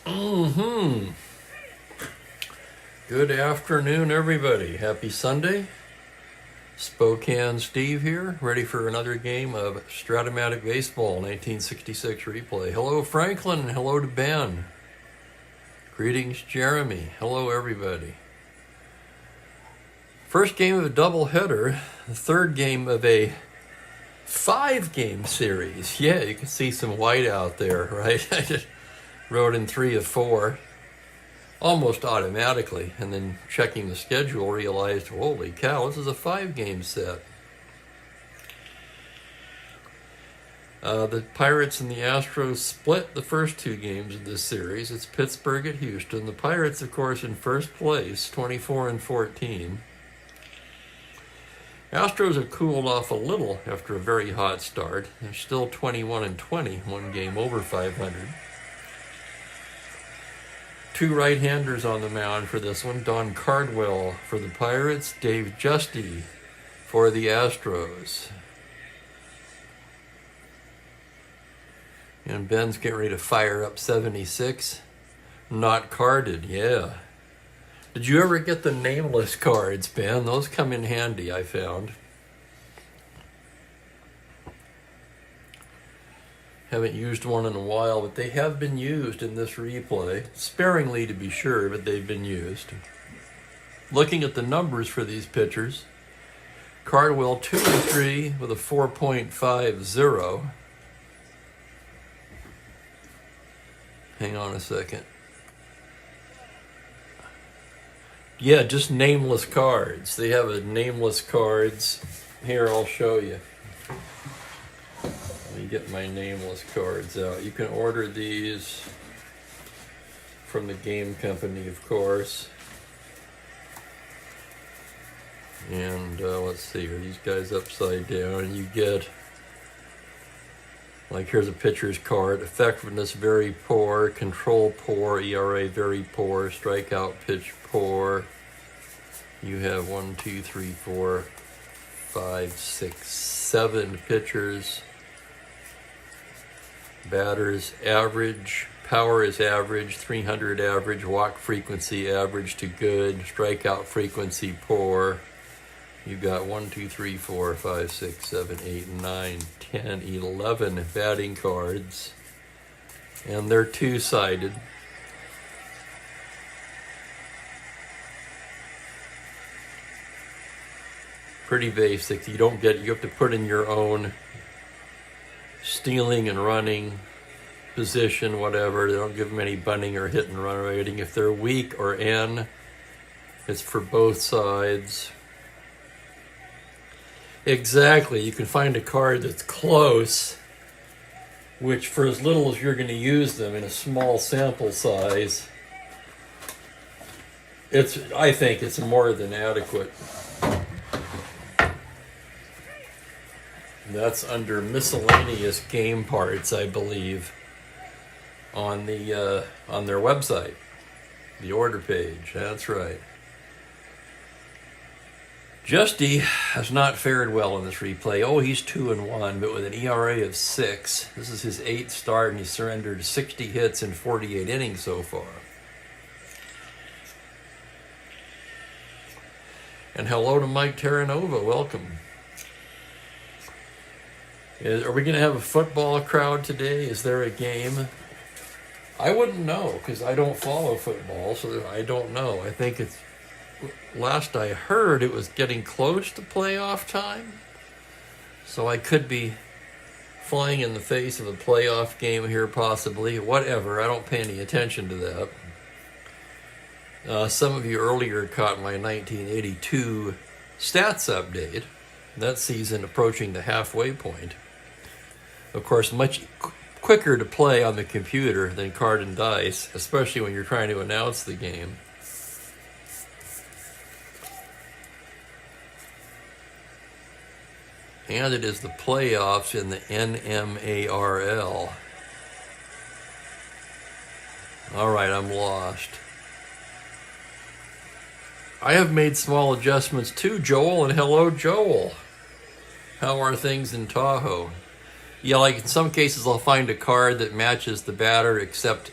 Mm-hmm. Good afternoon, everybody. Happy Sunday. Spokane Steve here, ready for another game of Strat-O-Matic Baseball 1966 replay. Hello, Franklin, and hello to Ben. Greetings, Jeremy. Hello, everybody. First game of a doubleheader, the third game of a 5-game series. Yeah, you can see some white out there, right? I just wrote in 3 of 4. Almost automatically, and then checking the schedule realized, holy cow, this is a 5-game set. The Pirates and the Astros split the first 2 games of this series. It's Pittsburgh at Houston. The Pirates, of course, in first place, 24-14. Astros have cooled off a little after a very hot start. They're still 21-20, 1 game over 500. 2 right-handers on the mound for this one. Don Cardwell for the Pirates, Dave Justy for the Astros. And Ben's getting ready to fire up 76. Not carded, yeah. Did you ever get the nameless cards, Ben? Those come in handy, I found. Haven't used one in a while, but they have been used in this replay. Sparingly, to be sure, but they've been used. Looking at the numbers for these pitchers, Cardwell 2-3 with a 4.50. Hang on a second. Yeah, just nameless cards. They have a nameless cards. Here, I'll show you. Let me get my nameless cards out. You can order these from the game company, of course. And let's see, are these guys upside down? And you get, like, here's a pitcher's card. Effectiveness very poor, control poor, ERA very poor, strikeout pitch poor. You have 1, 2, 3, 4, 5, 6, 7 pitchers. Batters average, power is average, 300 average, walk frequency average to good, strikeout frequency poor. You've got 1, 2, 3, 4, 5, 6, 7, 8, 9, 10, 11 batting cards. And they're 2-sided. Pretty basic. You have to put in your own stealing and running, position, whatever. They don't give them any bunting or hit and run rating. If they're weak or N, it's for both sides. Exactly. You can find a card that's close, which for as little as you're going to use them in a small sample size, I think it's more than adequate. That's under miscellaneous game parts, I believe, on their website, the order page. That's right. Justy has not fared well in this replay. Oh, he's 2-1, but with an ERA of 6. This is his 8th start, and he surrendered 60 hits in 48 innings so far. And hello to Mike Terranova. Welcome. Are we going to have a football crowd today? Is there a game? I wouldn't know because I don't follow football, so I don't know. I think it's, last I heard, it was getting close to playoff time. So I could be flying in the face of a playoff game here possibly. Whatever, I don't pay any attention to that. Some of you earlier caught my 1982 stats update. That season approaching the halfway point. Of course, much quicker to play on the computer than card and dice, especially when you're trying to announce the game. And it is the playoffs in the NMARL. All right, I'm lost. I have made small adjustments too, Joel, and hello, Joel. How are things in Tahoe? Yeah, like in some cases I'll find a card that matches the batter, except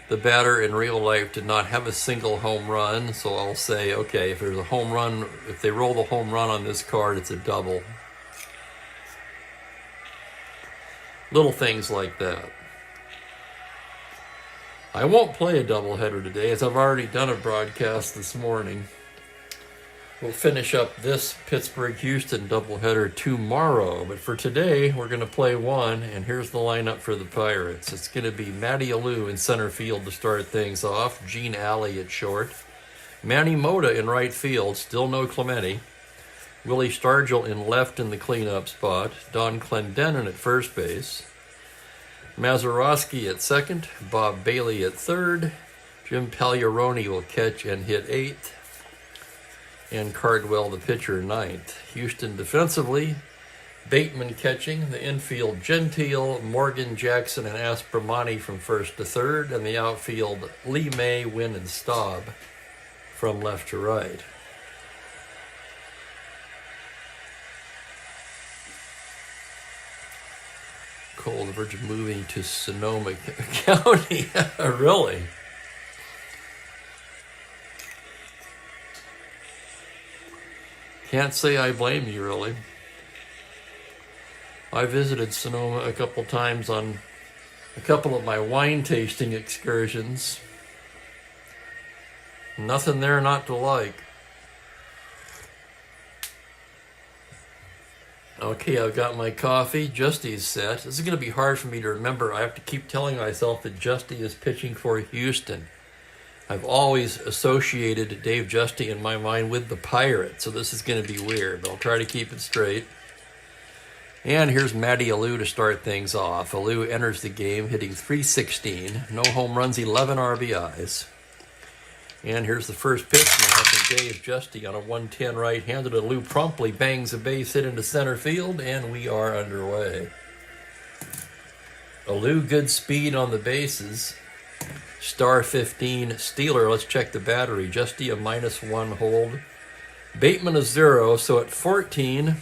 The batter in real life did not have a single home run, so I'll say, okay, if there's a home run, if they roll the home run on this card, it's a double. Little things like that. I won't play a doubleheader today, as I've already done a broadcast this morning. We'll finish up this Pittsburgh-Houston doubleheader tomorrow. But for today, we're going to play one, and here's the lineup for the Pirates. It's going to be Matty Alou in center field to start things off. Gene Alley at short. Manny Mota in right field, still no Clemente. Willie Stargell in left in the cleanup spot. Don Clendenin at first base. Mazeroski at second. Bob Bailey at third. Jim Pagliarone will catch and hit eighth. And Cardwell, the pitcher, ninth. Houston defensively, Bateman catching, the infield Gentile, Morgan, Jackson, and Aspromani from first to third, and the outfield Lee May, Wynn, and Staub from left to right. Cole, the verge of moving to Sonoma County. Really? Can't say I blame you, really. I visited Sonoma a couple times on a couple of my wine tasting excursions. Nothing there not to like. Okay, I've got my coffee. Justy's set. This is going to be hard for me to remember. I have to keep telling myself that Justy is pitching for Houston. I've always associated Dave Justy in my mind with the Pirates, so this is going to be weird, but I'll try to keep it straight. And here's Matty Alou to start things off. Alou enters the game hitting .316, no home runs, 11 RBIs. And here's the first pitch now from Dave Justy on a 110 right-handed. Alou promptly bangs a base hit into center field, and we are underway. Alou, good speed on the bases. Star 15 Steeler. Let's check the battery. Justy a -1 hold. Bateman a 0. So at 14,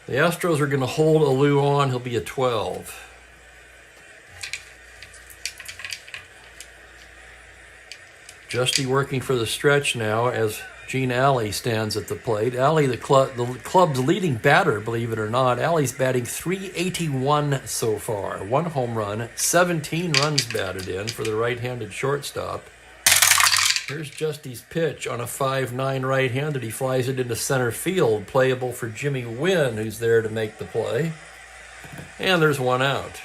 the Astros are going to hold Alou on. He'll be a 12. Justy working for the stretch now as Gene Alley stands at the plate. Alley, the club's leading batter, believe it or not. Alley's batting .381 so far. 1 home run, 17 runs batted in for the right-handed shortstop. Here's Justy's pitch on a 5-9 right-handed. He flies it into center field, playable for Jimmy Wynn, who's there to make the play. And there's one out.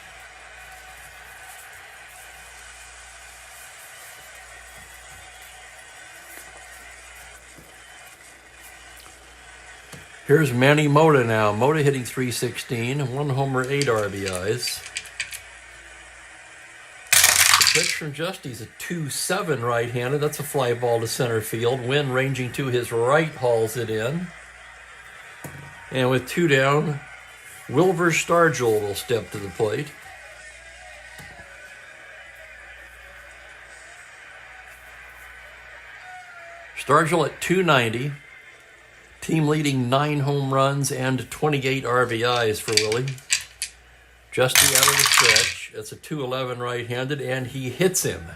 Here's Manny Mota now. Mota hitting .316, 1 homer, 8 RBIs. The pitch from Justy's a 2-7 right-handed. That's a fly ball to center field. Wynn ranging to his right hauls it in. And with 2 down, Wilver Stargell will step to the plate. Stargell at .290. Team leading 9 home runs and 28 RBIs for Willie. Justy out of the stretch. That's a .211 right-handed, and he hits him.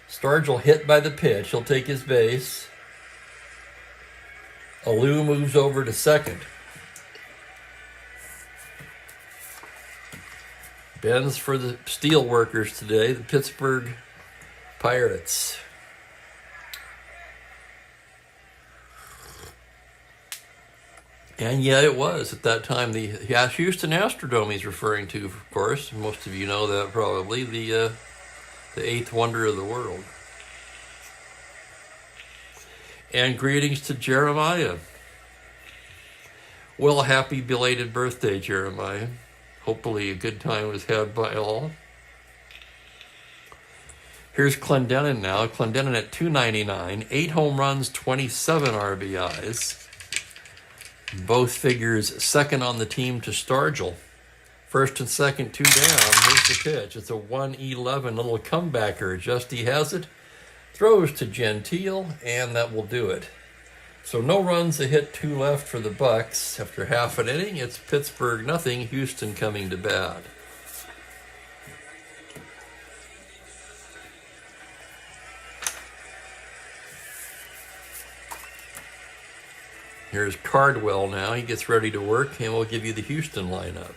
Stargell hit by the pitch. He'll take his base. Alou moves over to second. Ben's for the steel workers today, the Pittsburgh Pirates. And yeah, it was at that time the Houston Astrodome he's referring to, of course. Most of you know that probably, the 8th wonder of the world. And greetings to Jeremiah. Well, happy belated birthday, Jeremiah. Hopefully a good time was had by all. Here's Clendenin now. Clendenin at .299, 8 home runs, 27 RBIs. Both figures second on the team to Stargell. First and second, 2 down. Here's the pitch. It's a 1-11 little comebacker. Justy has it. Throws to Gentile, and that will do it. So no runs, a hit, 2 left for the Bucks. After half an inning, it's Pittsburgh nothing, Houston coming to bat. Here's Cardwell now. He gets ready to work, and we'll give you the Houston lineup.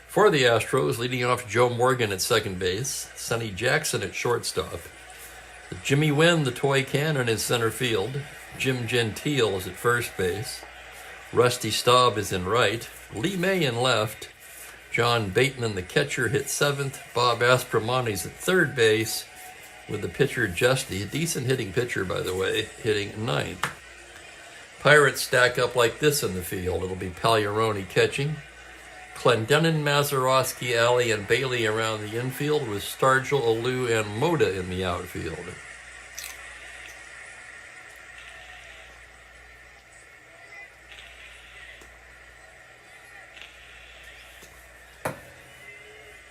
For the Astros, leading off Joe Morgan at second base, Sonny Jackson at shortstop, Jimmy Wynn, the toy cannon, in center field, Jim Gentile is at first base, Rusty Staub is in right, Lee May in left, John Bateman, the catcher, hits seventh, Bob Aspromontes at third base, with the pitcher Justy, a decent hitting pitcher by the way, hitting ninth. Pirates stack up like this in the field. It'll be Pagliarone catching, Clendenin, Mazeroski, Alley, and Bailey around the infield, with Stargell, Alou, and Moda in the outfield.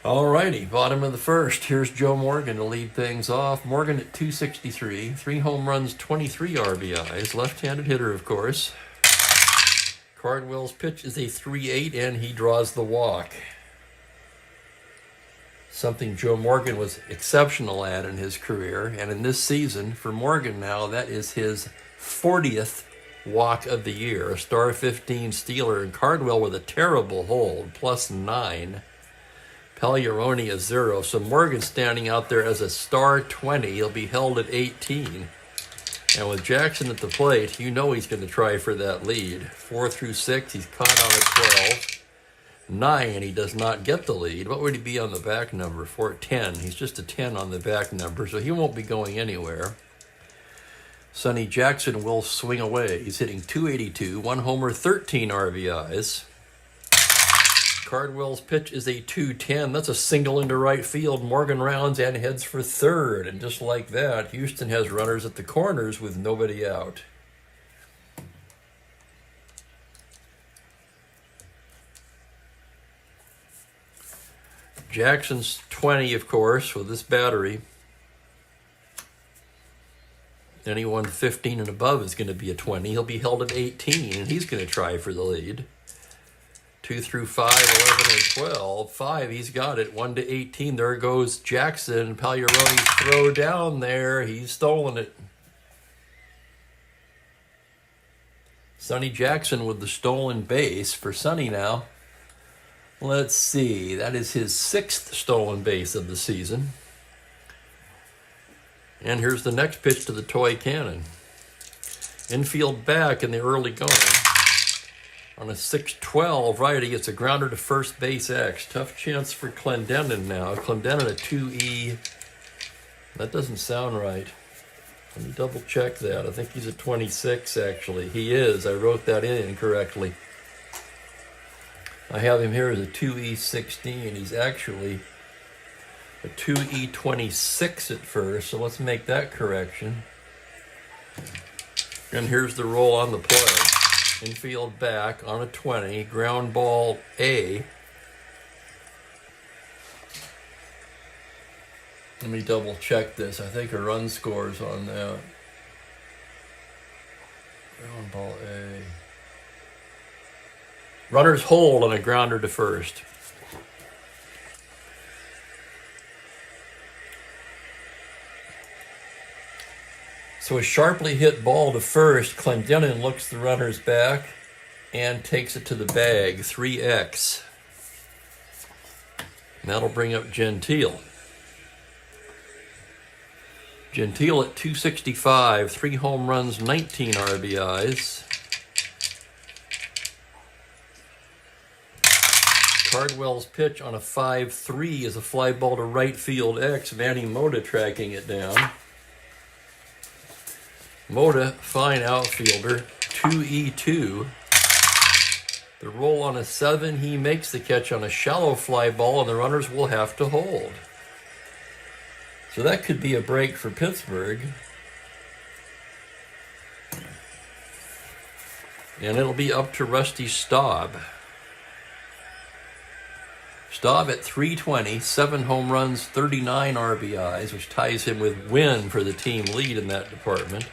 Alrighty, bottom of the first. Here's Joe Morgan to lead things off. Morgan at 263, 3 home runs, 23 RBIs. Left-handed hitter, of course. Cardwell's pitch is a 3-8, and he draws the walk. Something Joe Morgan was exceptional at in his career. And in this season, for Morgan now, that is his 40th walk of the year. A star 15 stealer, and Cardwell with a terrible hold, +9. Pagliarone a 0. So Morgan standing out there as a star 20. He'll be held at 18. And with Jackson at the plate, you know he's going to try for that lead. 4 through 6, he's caught on a 12. 9, he does not get the lead. What would he be on the back number? 10. He's just a 10 on the back number, so he won't be going anywhere. Sonny Jackson will swing away. He's hitting 282, 1 homer, 13 RBIs. Cardwell's pitch is a 2-10. That's a single into right field. Morgan rounds and heads for third. And just like that, Houston has runners at the corners with nobody out. Jackson's 20, of course, with this battery. Anyone 15 and above is going to be a 20. He'll be held at 18, and he's going to try for the lead. 2 through 5, 11, and 12. 5, he's got it. 1 to 18. There goes Jackson. Pagliarone's throw down there. He's stolen it. Sonny Jackson with the stolen base for Sonny now. Let's see. That is his 6th stolen base of the season. And here's the next pitch to the toy cannon. Infield back in the early going. On a 6-12 righty, it's a grounder to first base X. Tough chance for Clendenin now. Clendenin a 2E. That doesn't sound right. Let me double check that. I think he's a 26, actually. He is. I wrote that in incorrectly. I have him here as a 2E16. He's actually a 2E26 at first, so let's make that correction. And here's the roll on the play. Infield back on a 20, ground ball A. Let me double check this. I think a run scores on that. Ground ball A. Runners hold on a grounder to first. So a sharply hit ball to first. Clendenin looks the runners back and takes it to the bag. 3X. And that'll bring up Gentile. Gentile at 265, 3 home runs, 19 RBIs. Cardwell's pitch on a 5-3 is a fly ball to right field X. Manny Moda tracking it down. Moda, fine outfielder, 2E2. The roll on a 7, he makes the catch on a shallow fly ball, and the runners will have to hold. So that could be a break for Pittsburgh. And it'll be up to Rusty Staub. Staub at 320, 7 home runs, 39 RBIs, which ties him with Wynn for the team lead in that department.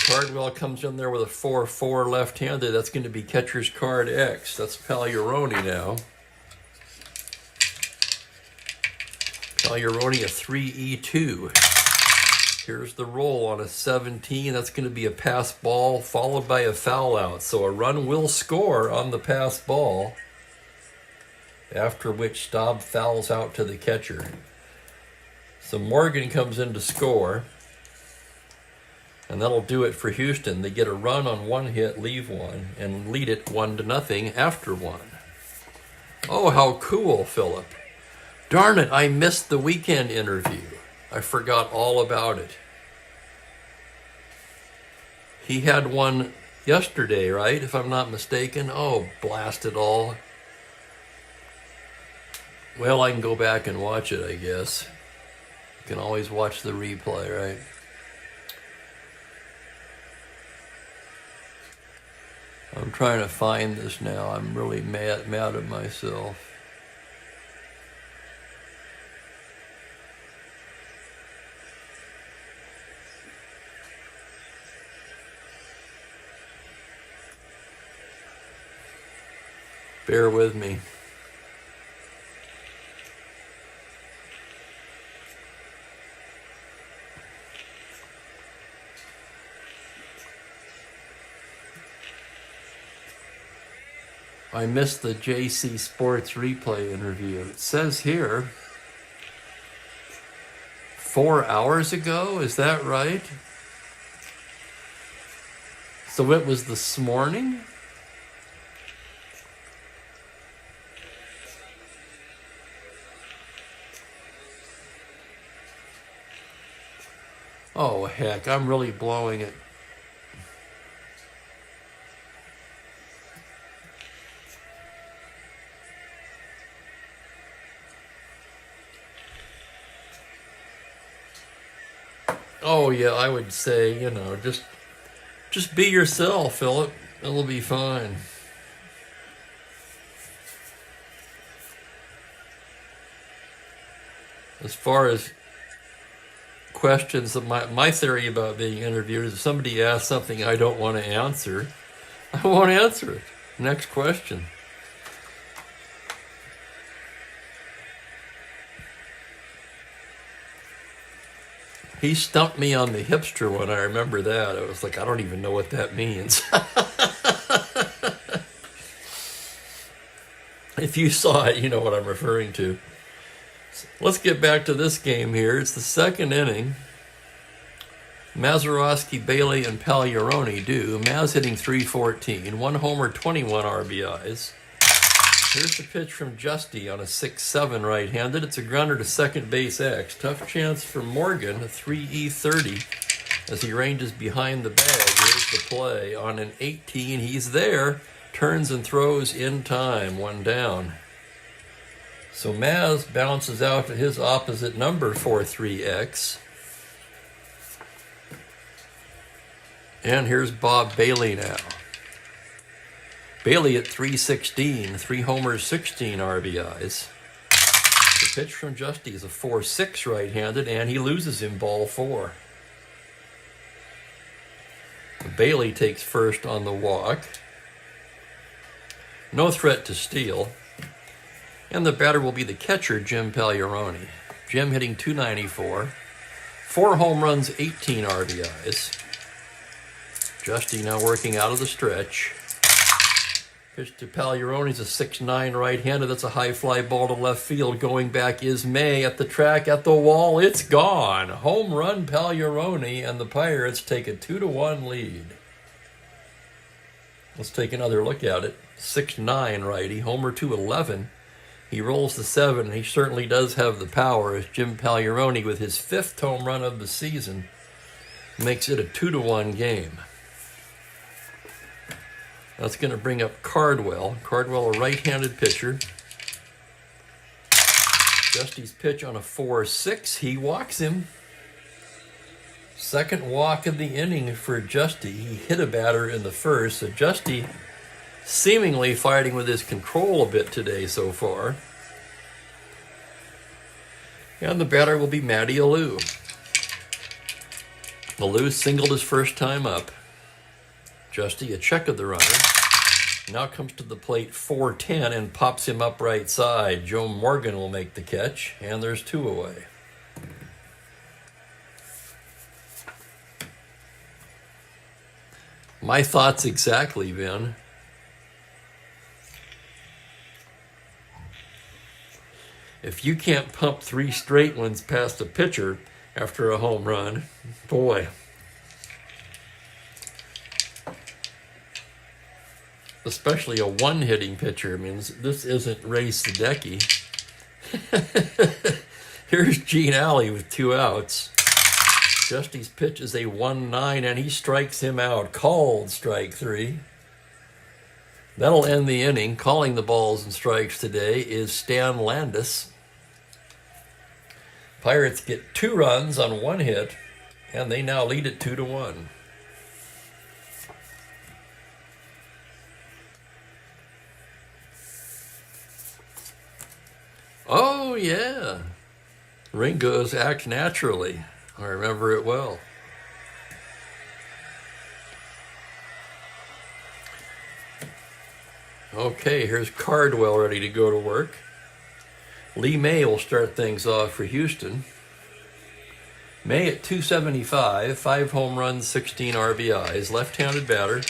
Cardwell comes in there with a 4-4 left-handed. That's going to be catcher's card X. That's Pagliarone now. Pagliarone a 3E2. Here's the roll on a 17. That's going to be a pass ball followed by a foul out. So a run will score on the pass ball, after which Staub fouls out to the catcher. So Morgan comes in to score, and that'll do it for Houston. They get a run on one hit, leave one, and lead it 1-0 after one. Oh, how cool, Philip. Darn it, I missed the weekend interview. I forgot all about it. He had one yesterday, right? If I'm not mistaken. Oh, blast it all. Well, I can go back and watch it, I guess. You can always watch the replay, right? I'm trying to find this now. I'm really mad at myself. Bear with me. I missed the JC Sports replay interview. It says here 4 hours ago, is that right? So it was this morning? Oh, heck, I'm really blowing it. Oh, yeah, I would say, just be yourself, Philip. It'll be fine. As far as questions, my theory about being interviewed is if somebody asks something I don't want to answer, I won't answer it. Next question. He stumped me on the hipster one. I remember that. I was like, I don't even know what that means. If you saw it, you know what I'm referring to. Let's get back to this game here. It's the second inning. Mazeroski, Bailey, and Pagliarone do. Maz hitting .314, 1 homer, 21 RBIs. Here's the pitch from Justy on a 6-7 right-handed. It's a grounder to second base X. Tough chance for Morgan, a 3E30, as he ranges behind the bag. Here's the play. On an 18, he's there. Turns and throws in time, 1 down. So Maz bounces out to his opposite number, 4-3X. And here's Bob Bailey now. Bailey at .316, 3 homers, 16 RBIs. The pitch from Justy is a 4-6 right-handed, and he loses him ball 4. Bailey takes first on the walk. No threat to steal. And the batter will be the catcher, Jim Pagliarone. Jim hitting .294, 4 home runs, 18 RBIs. Justy now working out of the stretch. Pitch to Pagliarone's a 6'9 right-handed. That's a high fly ball to left field. Going back is May at the track, at the wall. It's gone. Home run Pagliarone, and the Pirates take a 2-1 lead. Let's take another look at it. 6'9 righty, homer 211. He rolls the 7, and he certainly does have the power as Jim Pagliarone, with his 5th home run of the season, makes it a 2-1 game. That's going to bring up Cardwell. Cardwell, a right-handed pitcher. Justy's pitch on a 4-6. He walks him. Second walk of the inning for Justy. He hit a batter in the first. So Justy seemingly fighting with his control a bit today so far. And the batter will be Matty Alou. Alou singled his first time up. Justy, a check of the runner. Now comes to the plate 4-10 and pops him up right side. Joe Morgan will make the catch, and there's 2 away. My thoughts exactly, Ben. If you can't pump 3 straight ones past a pitcher after a home run, boy. Especially a one-hitting pitcher. I mean, this isn't Ray Sadecki. Here's Gene Alley with 2 outs. Justy's pitch is a 1-9, and he strikes him out. Called strike 3. That'll end the inning. Calling the balls and strikes today is Stan Landis. Pirates get 2 runs on 1 hit, and they now lead it 2-1. Oh, yeah. Ringo's Act Naturally. I remember it well. Okay, here's Cardwell ready to go to work. Lee May will start things off for Houston. May at 275, 5 home runs, 16 RBIs, left-handed batter.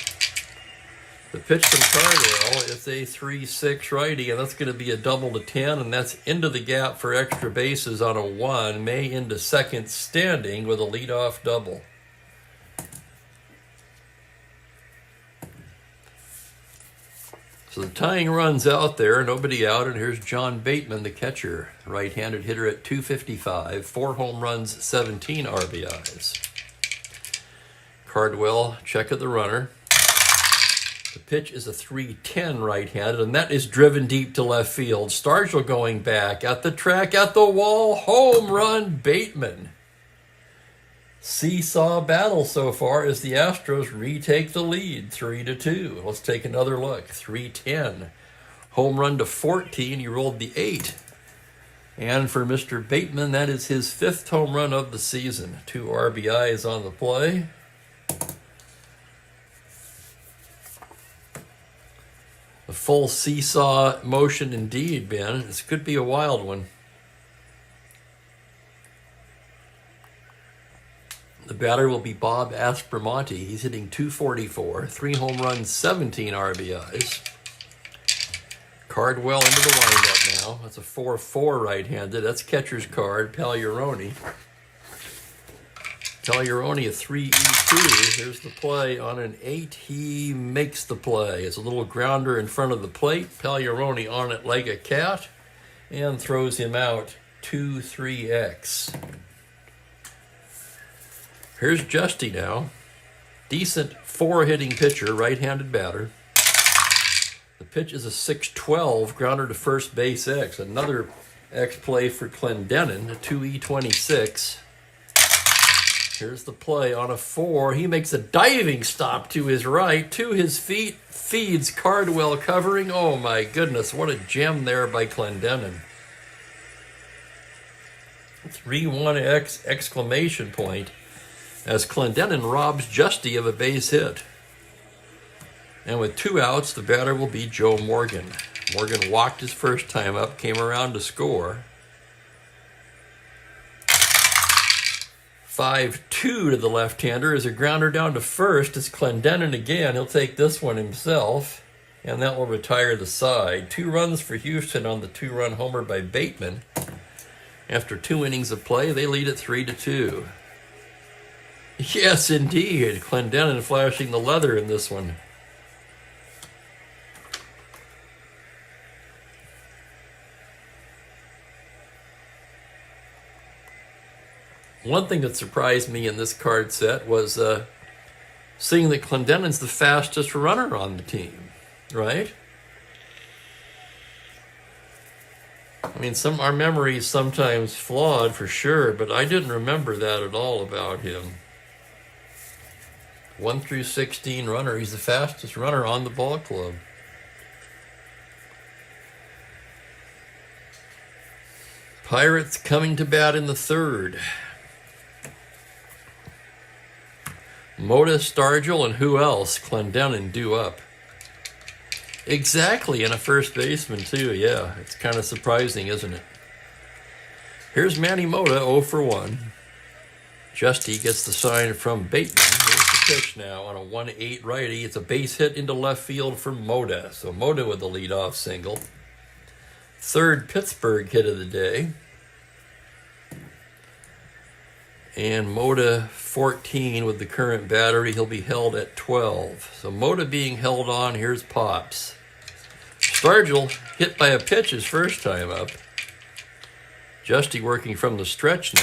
The pitch from Cardwell is a 3-6 righty, and that's going to be a double to 10, and that's into the gap for extra bases on a 1. May into second standing with a leadoff double. So the tying run's out there, nobody out, and here's John Bateman, the catcher, right-handed hitter at 255, 4 home runs, 17 RBIs. Cardwell, check of the runner. The pitch is a 3-10 right-handed, and that is driven deep to left field. Stargell going back at the track, at the wall, home run, Bateman. Seesaw battle so far as the Astros retake the lead, 3-2. Let's take another look. 3-10. Home run to 14. He rolled the 8. And for Mr. Bateman, that is his 5th home run of the season. 2 RBIs on the play. A full seesaw motion indeed, Ben. This could be a wild one. The batter will be Bob Aspromonte. He's hitting 244, 3 home runs, 17 RBIs. Cardwell into the windup now. That's a 4-4 right-handed. That's catcher's card, Pagliarone. Pagliarone, a 3-2. Here's the play on an 8. He makes the play. It's a little grounder in front of the plate. Pagliarone on it like a cat and throws him out 2-3-X. Here's Justy now. Decent 4-hitting pitcher, right-handed batter. The pitch is a 6-12, grounder to first base X. Another X play for Clendenin, a 2E26. Here's the play on a 4. He makes a diving stop to his right, to his feet, feeds Cardwell covering. Oh my goodness, what a gem there by Clendenin. 3-1X exclamation point as Clendenin robs Justy of a base hit. And with 2 outs, the batter will be Joe Morgan. Morgan walked his first time up, came around to score. 5-2 to the left-hander is a grounder down to first. It's Clendenin again. He'll take this one himself, and that will retire the side. 2 runs for Houston on the 2-run homer by Bateman. After 2 innings of play, they lead at 3-2. Yes, indeed. Clendenin flashing the leather in this one. One thing that surprised me in this card set was seeing that Clendenin's the fastest runner on the team, right? I mean, our memory is sometimes flawed for sure, but I didn't remember that at all about him. 1 through 16 runner. He's the fastest runner on the ball club. Pirates coming to bat in the 3rd. Mota, Stargell, and who else? Clendenin due up. Exactly, and a first baseman too, yeah. It's kind of surprising, isn't it? Here's Manny Mota, 0 for 1. Justy gets the sign from Bateman. Here's the pitch now on a 1-8 righty. It's a base hit into left field for Moda. So Moda with the leadoff single. Third Pittsburgh hit of the day. And Moda 14 with the current battery. He'll be held at 12. So Moda being held on. Here's Pops. Stargell hit by a pitch his first time up. Justy working from the stretch now.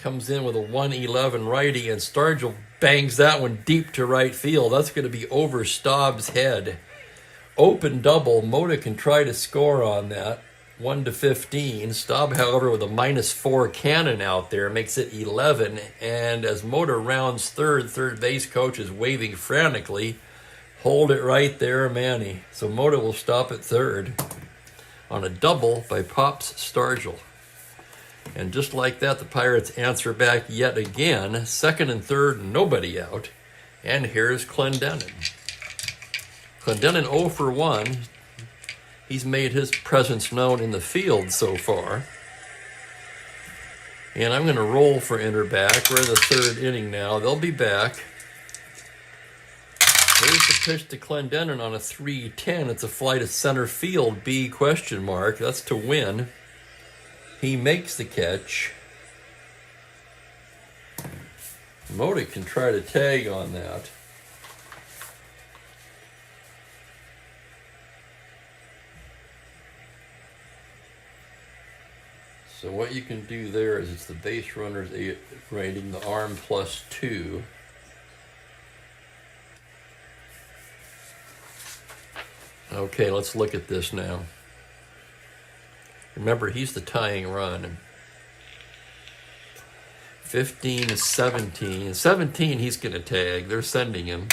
Comes in with a 1-11 righty, and Stargell bangs that one deep to right field. That's going to be over Staub's head. Open double. Moda can try to score on that. 1-15. Staub, however, with a -4 cannon out there, makes it 11. And as Moda rounds third base coach is waving frantically. Hold it right there, Manny. So Moda will stop at third on a double by Pops Stargell. And just like that, the Pirates answer back yet again. Second and third, nobody out. And here's Clendenin. Clendenin 0 for 1. He's made his presence known in the field so far. And I'm going to roll for Interback. We're in the third inning now. They'll be back. Here's the pitch to Clendenin on a 3-10. It's a fly to center field, B question mark. That's to win. He makes the catch. Moda can try to tag on that. So what you can do there is it's the base runner's rating, the arm +2. Okay, let's look at this now. Remember, he's the tying run. 15 is 17. 17, he's going to tag. They're sending him.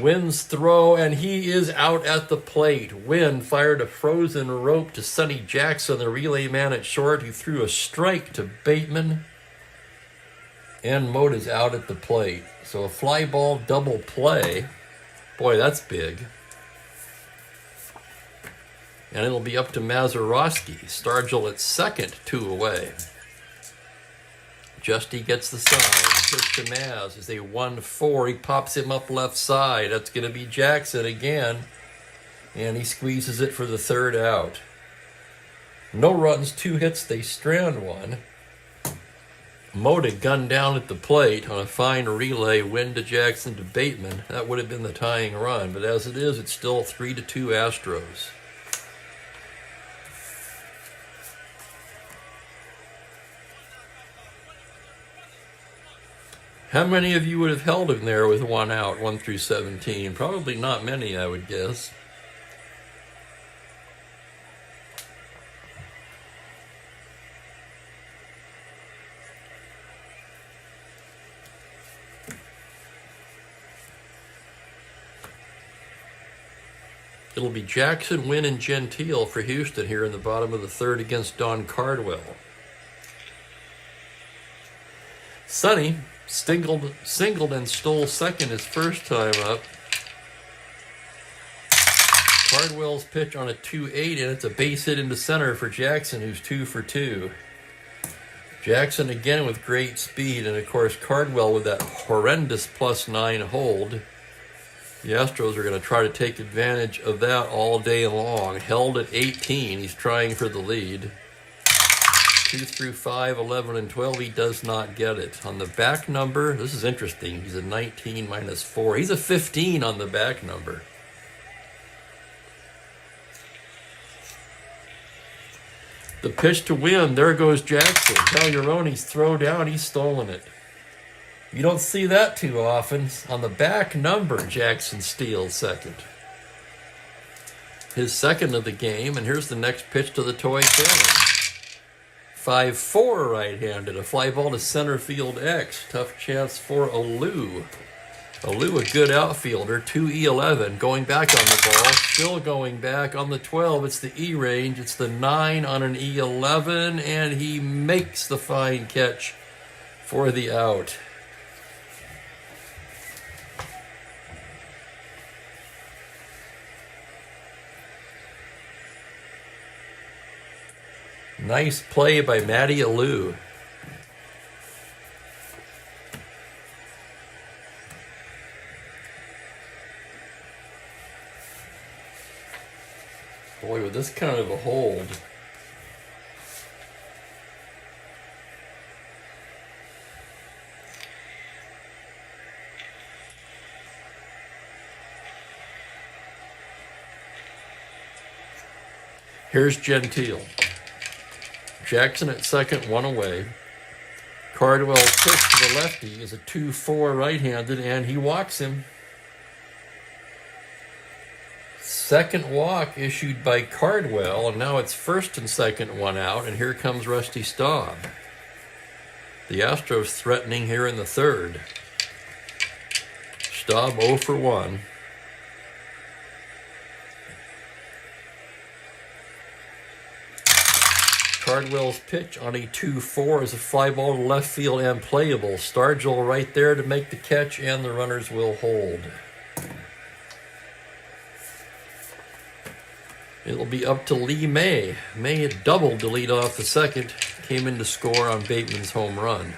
Wynn's throw, and he is out at the plate. Wynn fired a frozen rope to Sonny Jackson, the relay man at short, who threw a strike to Bateman. And Moda's out at the plate. So a fly ball double play. Boy, that's big. And it'll be up to Mazeroski. Stargell at second, 2 away. Justy gets the sign. Pitch to Maz is a 1-4. He pops him up left side. That's going to be Jackson again. And he squeezes it for the third out. No runs, 2 hits. They strand one. Moda gunned down at the plate on a fine relay. Wynn to Jackson to Bateman. That would have been the tying run. But as it is, it's still 3-2 Astros. How many of you would have held him there with 1 out, 1 through 17? Probably not many, I would guess. It'll be Jackson, Wynn, and Gentile for Houston here in the bottom of the third against Don Cardwell. Sonny singled and stole second his first time up. Cardwell's pitch on a 2-8, and it's a base hit into center for Jackson, who's 2 for 2. Jackson again with great speed, and of course Cardwell with that horrendous +9 hold. The Astros are going to try to take advantage of that all day long. Held at 18, he's trying for the lead. 2 through 5, 11, and 12, he does not get it. On the back number, this is interesting. He's a 19 -4. He's a 15 on the back number. The pitch to Wynn, there goes Jackson. Tagliarone's throw down, he's stolen it. You don't see that too often. On the back number, Jackson steals second. His second of the game, and here's the next pitch to the toy cannon. 5-4 right-handed, a fly ball to center field X. Tough chance for Alou. Alou, a good outfielder, 2E11, going back on the ball, still going back on the 12. It's the E range, it's the 9 on an E11, and he makes the fine catch for the out. Nice play by Matty Alou. Boy, with this kind of a hold. Here's Gentile. Jackson at second, one away. Cardwell's pitch to the lefty is a 2-4 right-handed, and he walks him. Second walk issued by Cardwell, and now it's first and second, one out, and here comes Rusty Staub. The Astros threatening here in the third. Staub 0 for 1. Cardwell's pitch on a 2-4 is a fly ball to left field and playable. Stargell right there to make the catch, and the runners will hold. It'll be up to Lee May. May had doubled to lead off the second, came in to score on Bateman's home run.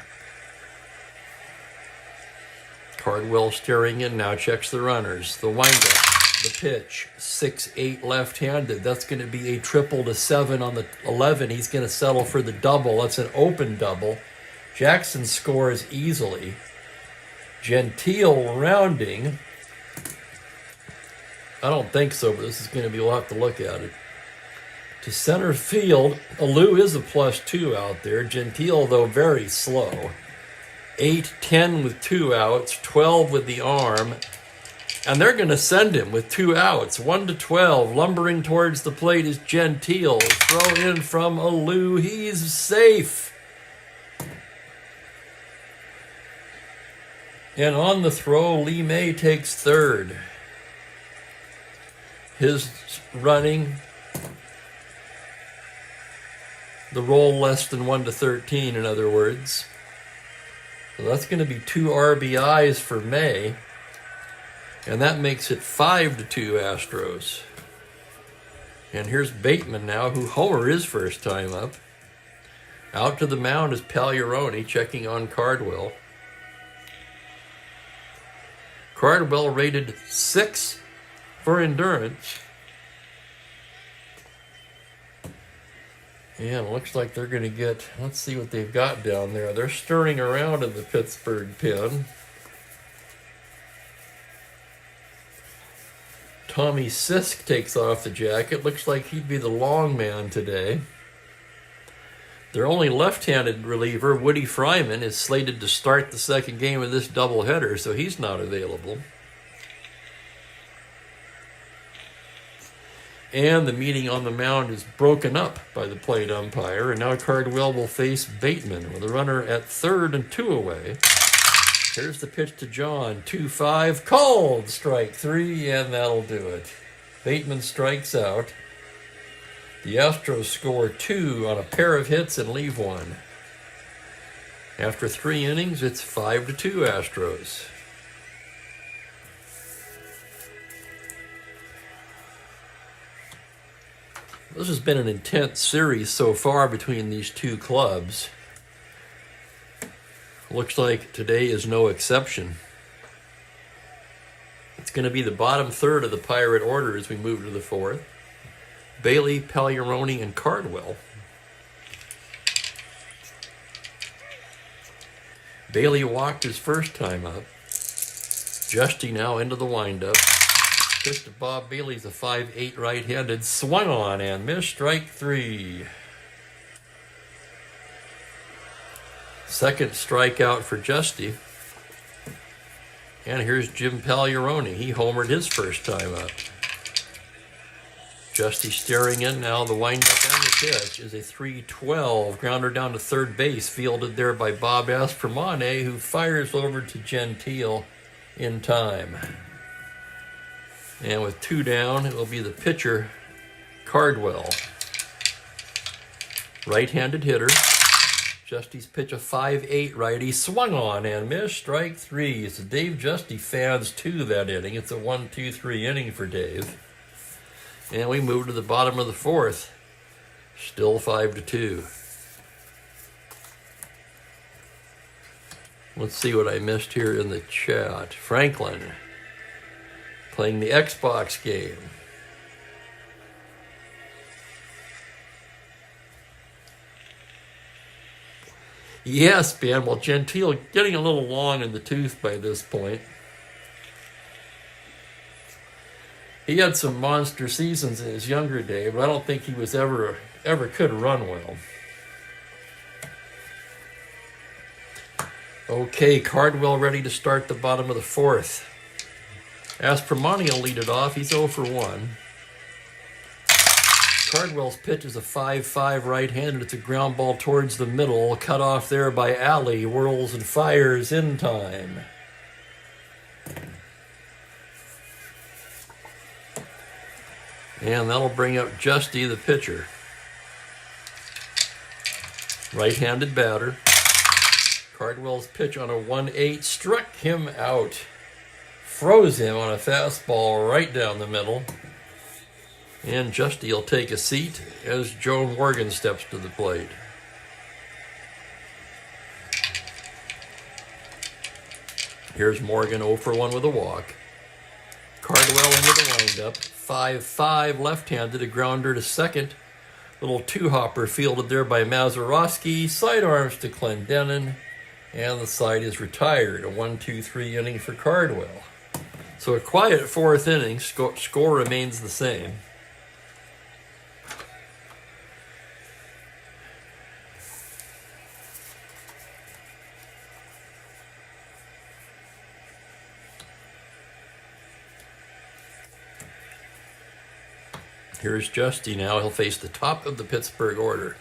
Cardwell staring in now, checks the runners. The windup. The pitch, 6-8 left-handed. That's going to be a triple to 7 on the 11. He's going to settle for the double. That's an open double. Jackson scores easily. Gentile rounding. I don't think so, but this is going to be, we'll have to look at it. To center field, Alou is a +2 out there. Gentile, though, very slow. 8-10 with 2 outs, 12 with the arm. And they're going to send him with 2 outs, 1-12. Lumbering towards the plate is Gentile. Throw in from Alou. He's safe. And on the throw, Lee May takes third. His running, the roll less than 1-13, in other words. So that's going to be 2 RBIs for May. And that makes it 5-2 Astros. And here's Bateman now, who homered his first time up. Out to the mound is Pagliarone, checking on Cardwell. Cardwell rated 6 for endurance. And it looks like they're going to get, let's see what they've got down there. They're stirring around in the Pittsburgh pen. Tommy Sisk takes off the jacket. Looks like he'd be the long man today. Their only left-handed reliever, Woody Fryman, is slated to start the second game of this doubleheader, so he's not available. And the meeting on the mound is broken up by the plate umpire, and now Cardwell will face Bateman with a runner at third and 2 away. Here's the pitch to John, 2-5, called, strike 3, and that'll do it. Bateman strikes out. The Astros score 2 on a pair of hits and leave 1. After 3 innings, it's 5-2 Astros. This has been an intense series so far between these two clubs. Looks like today is no exception. It's going to be the bottom third of the Pirate order as we move to the fourth. Bailey, Pagliarone, and Cardwell. Bailey walked his first time up. Justy now into the windup. Pitch to Bob Bailey's a 5-8 right-handed. Swung on and missed, strike 3. Second strikeout for Justy. And here's Jim Pagliarone. He homered his first time up. Justy staring in now. The windup and the pitch is a 3-12. Grounder down to third base. Fielded there by Bob Aspromane, who fires over to Gentile in time. And with 2 down, it will be the pitcher, Cardwell. Right-handed hitter. Justy's pitch a 5-8 righty, swung on and missed, strike 3. It's a Dave Justy fans 2 that inning. It's a 1-2-3 inning for Dave. And we move to the bottom of the fourth. Still 5-2. Let's see what I missed here in the chat. Franklin playing the Xbox game. Yes, Ben. Well, Gentile getting a little long in the tooth by this point. He had some monster seasons in his younger day, but I don't think he was ever could run well. Okay, Cardwell ready to start the bottom of the fourth. Aspromani will lead it off. He's 0 for 1. Cardwell's pitch is a 5-5 right-handed. It's a ground ball towards the middle. Cut off there by Alley. Whirls and fires in time. And that'll bring up Justy, the pitcher. Right-handed batter. Cardwell's pitch on a 1-8 struck him out. Froze him on a fastball right down the middle. And Justy will take a seat as Joe Morgan steps to the plate. Here's Morgan 0 for 1 with a walk. Cardwell into the windup. 5-5 left-handed, a grounder to second. Little two-hopper fielded there by Mazeroski. Sidearms to Clendenin. And the side is retired. A 1-2-3 inning for Cardwell. So a quiet fourth inning. Score remains the same. Here's Justy now. He'll face the top of the Pittsburgh order.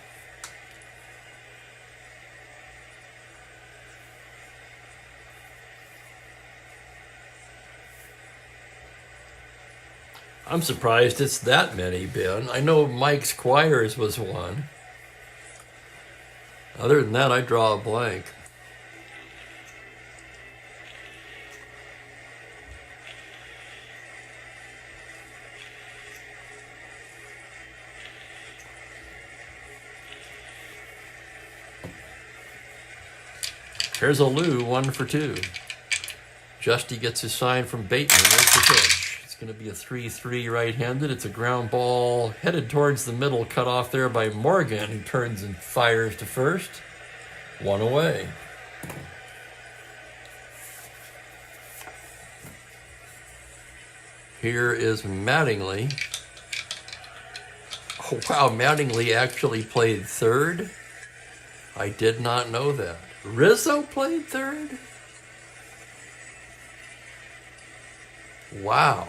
I'm surprised it's that many, Ben. I know Mike Squires was one. Other than that, I draw a blank. Here's a Lou, 1 for 2. Justy gets his sign from Bateman. There's the pitch. It's going to be a 3-3 right-handed. It's a ground ball headed towards the middle, cut off there by Morgan, who turns and fires to first. 1 away. Here is Mattingly. Oh, wow, Mattingly actually played third? I did not know that. Rizzo played third? Wow.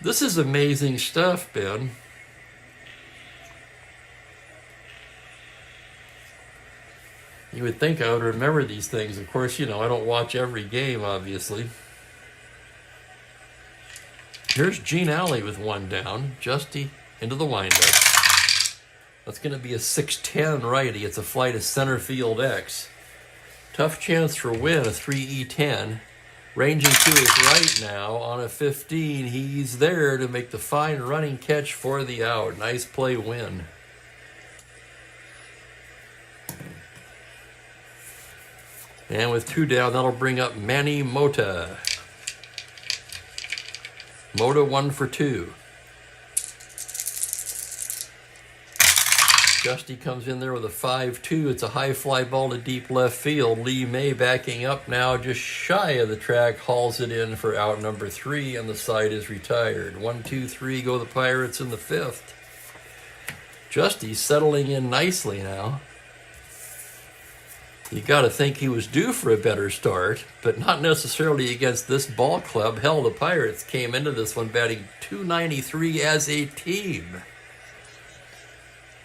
This is amazing stuff, Ben. You would think I would remember these things. Of course, you know, I don't watch every game, obviously. Here's Gene Alley with 1 down. Justy into the windup. That's going to be a 6-10 righty. It's a flight of center field X. Tough chance for win, a 3E10. Ranging to his right now on a 15. He's there to make the fine running catch for the out. Nice play win. And with 2 down, that'll bring up Manny Mota. Mota 1 for 2. Justy comes in there with a 5-2. It's a high fly ball to deep left field. Lee May backing up now just shy of the track, hauls it in for out number 3, and the side is retired. 1-2-3 go the Pirates in the 5th. Justy settling in nicely now. You got to think he was due for a better start, but not necessarily against this ball club. Hell, the Pirates came into this one batting .293 as a team.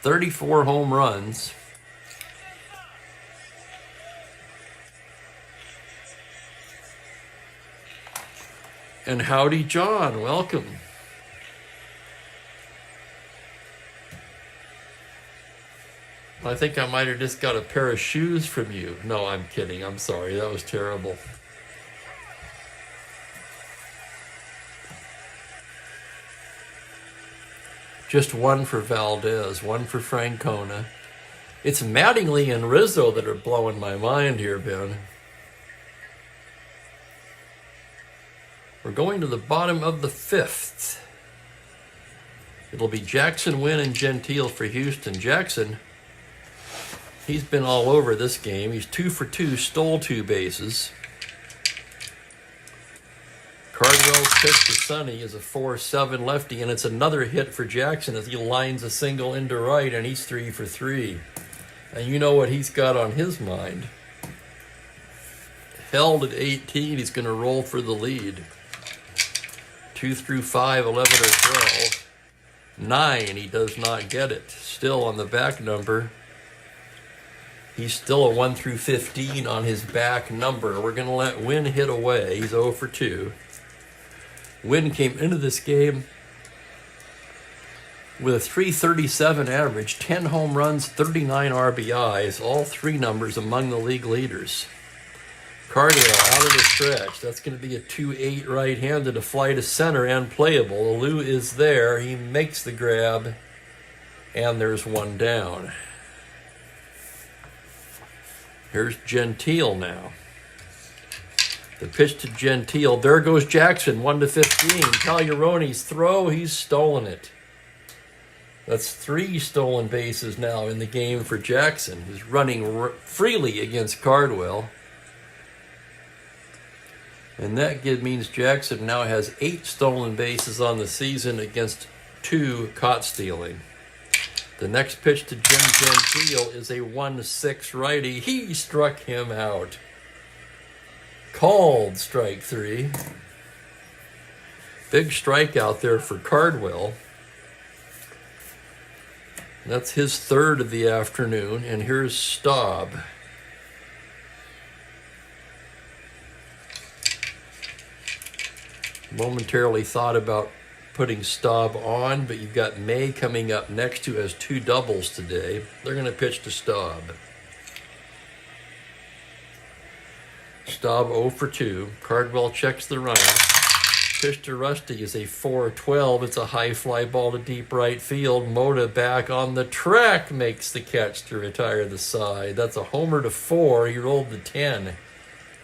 34 home runs. And howdy, John. Welcome. I think I might have just got a pair of shoes from you. No, I'm kidding. I'm sorry. That was terrible. Just 1 for Valdez, 1 for Francona. It's Mattingly and Rizzo that are blowing my mind here, Ben. We're going to the bottom of the 5th. It'll be Jackson, Wynn, and Gentile for Houston. Jackson, he's been all over this game. He's 2 for 2, stole 2 bases. Cardwell's pitch to Sonny is a 4-7 lefty, and it's another hit for Jackson as he lines a single into right, and he's 3 for 3. And you know what he's got on his mind. Held at 18, he's going to roll for the lead. 2 through 5, 11 or 12. 9, he does not get it. Still on the back number. He's still a 1 through 15 on his back number. We're going to let Wynn hit away. He's 0 for 2. Wynn came into this game with a 337 average, 10 home runs, 39 RBIs, all 3 numbers among the league leaders. Cardwell out of the stretch. That's going to be a 2-8 right-handed, a fly to center and playable. Alou is there. He makes the grab, and there's one down. Here's Gentile now. The pitch to Gentile. There goes Jackson, 1 to 15. Cagliarone's throw, he's stolen it. That's 3 stolen bases now in the game for Jackson. He's running freely against Cardwell. And that means Jackson now has 8 stolen bases on the season against 2 caught stealing. The next pitch to Jim Gentile is a 1-6 righty. He struck him out. Called strike 3. Big strikeout there for Cardwell. That's his 3rd of the afternoon. And here's Staub. Momentarily thought about putting Staub on, but you've got May coming up next, who has 2 doubles today. They're going to pitch to Staub. Staub 0 for 2. Cardwell checks the runner. Pitch to Rusty is a 4-12. It's a high fly ball to deep right field. Mota back on the track makes the catch to retire the side. That's a homer to 4. He rolled the 10.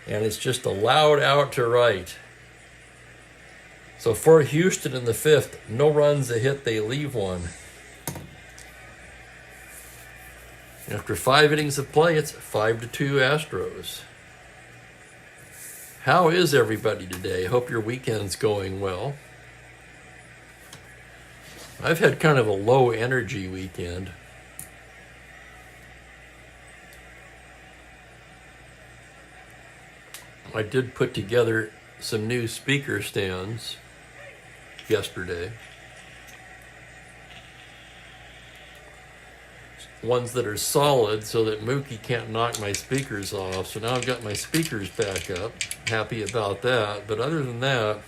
And it's just allowed out to right. So for Houston in the 5th, no runs a hit, they leave one. After 5 innings of play, it's 5-2 Astros. How is everybody today? Hope your weekend's going well. I've had kind of a low energy weekend. I did put together some new speaker stands yesterday. Ones that are solid so that Mookie can't knock my speakers off. So now I've got my speakers back up. Happy about that. But other than that,